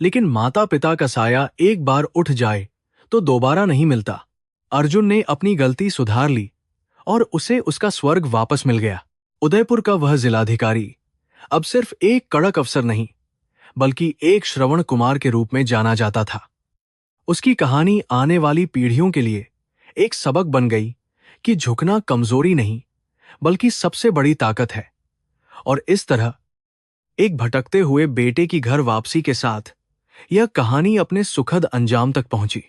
लेकिन माता पिता का साया एक बार उठ जाए तो दोबारा नहीं मिलता। अर्जुन ने अपनी गलती सुधार ली और उसे उसका स्वर्ग वापस मिल गया। उदयपुर का वह जिलाधिकारी अब सिर्फ एक कड़क अफसर नहीं, बल्कि एक श्रवण कुमार के रूप में जाना जाता था। उसकी कहानी आने वाली पीढ़ियों के लिए एक सबक बन गई कि झुकना कमजोरी नहीं, बल्कि सबसे बड़ी ताकत है। और इस तरह एक भटकते हुए बेटे की घर वापसी के साथ यह कहानी अपने सुखद अंजाम तक पहुंची।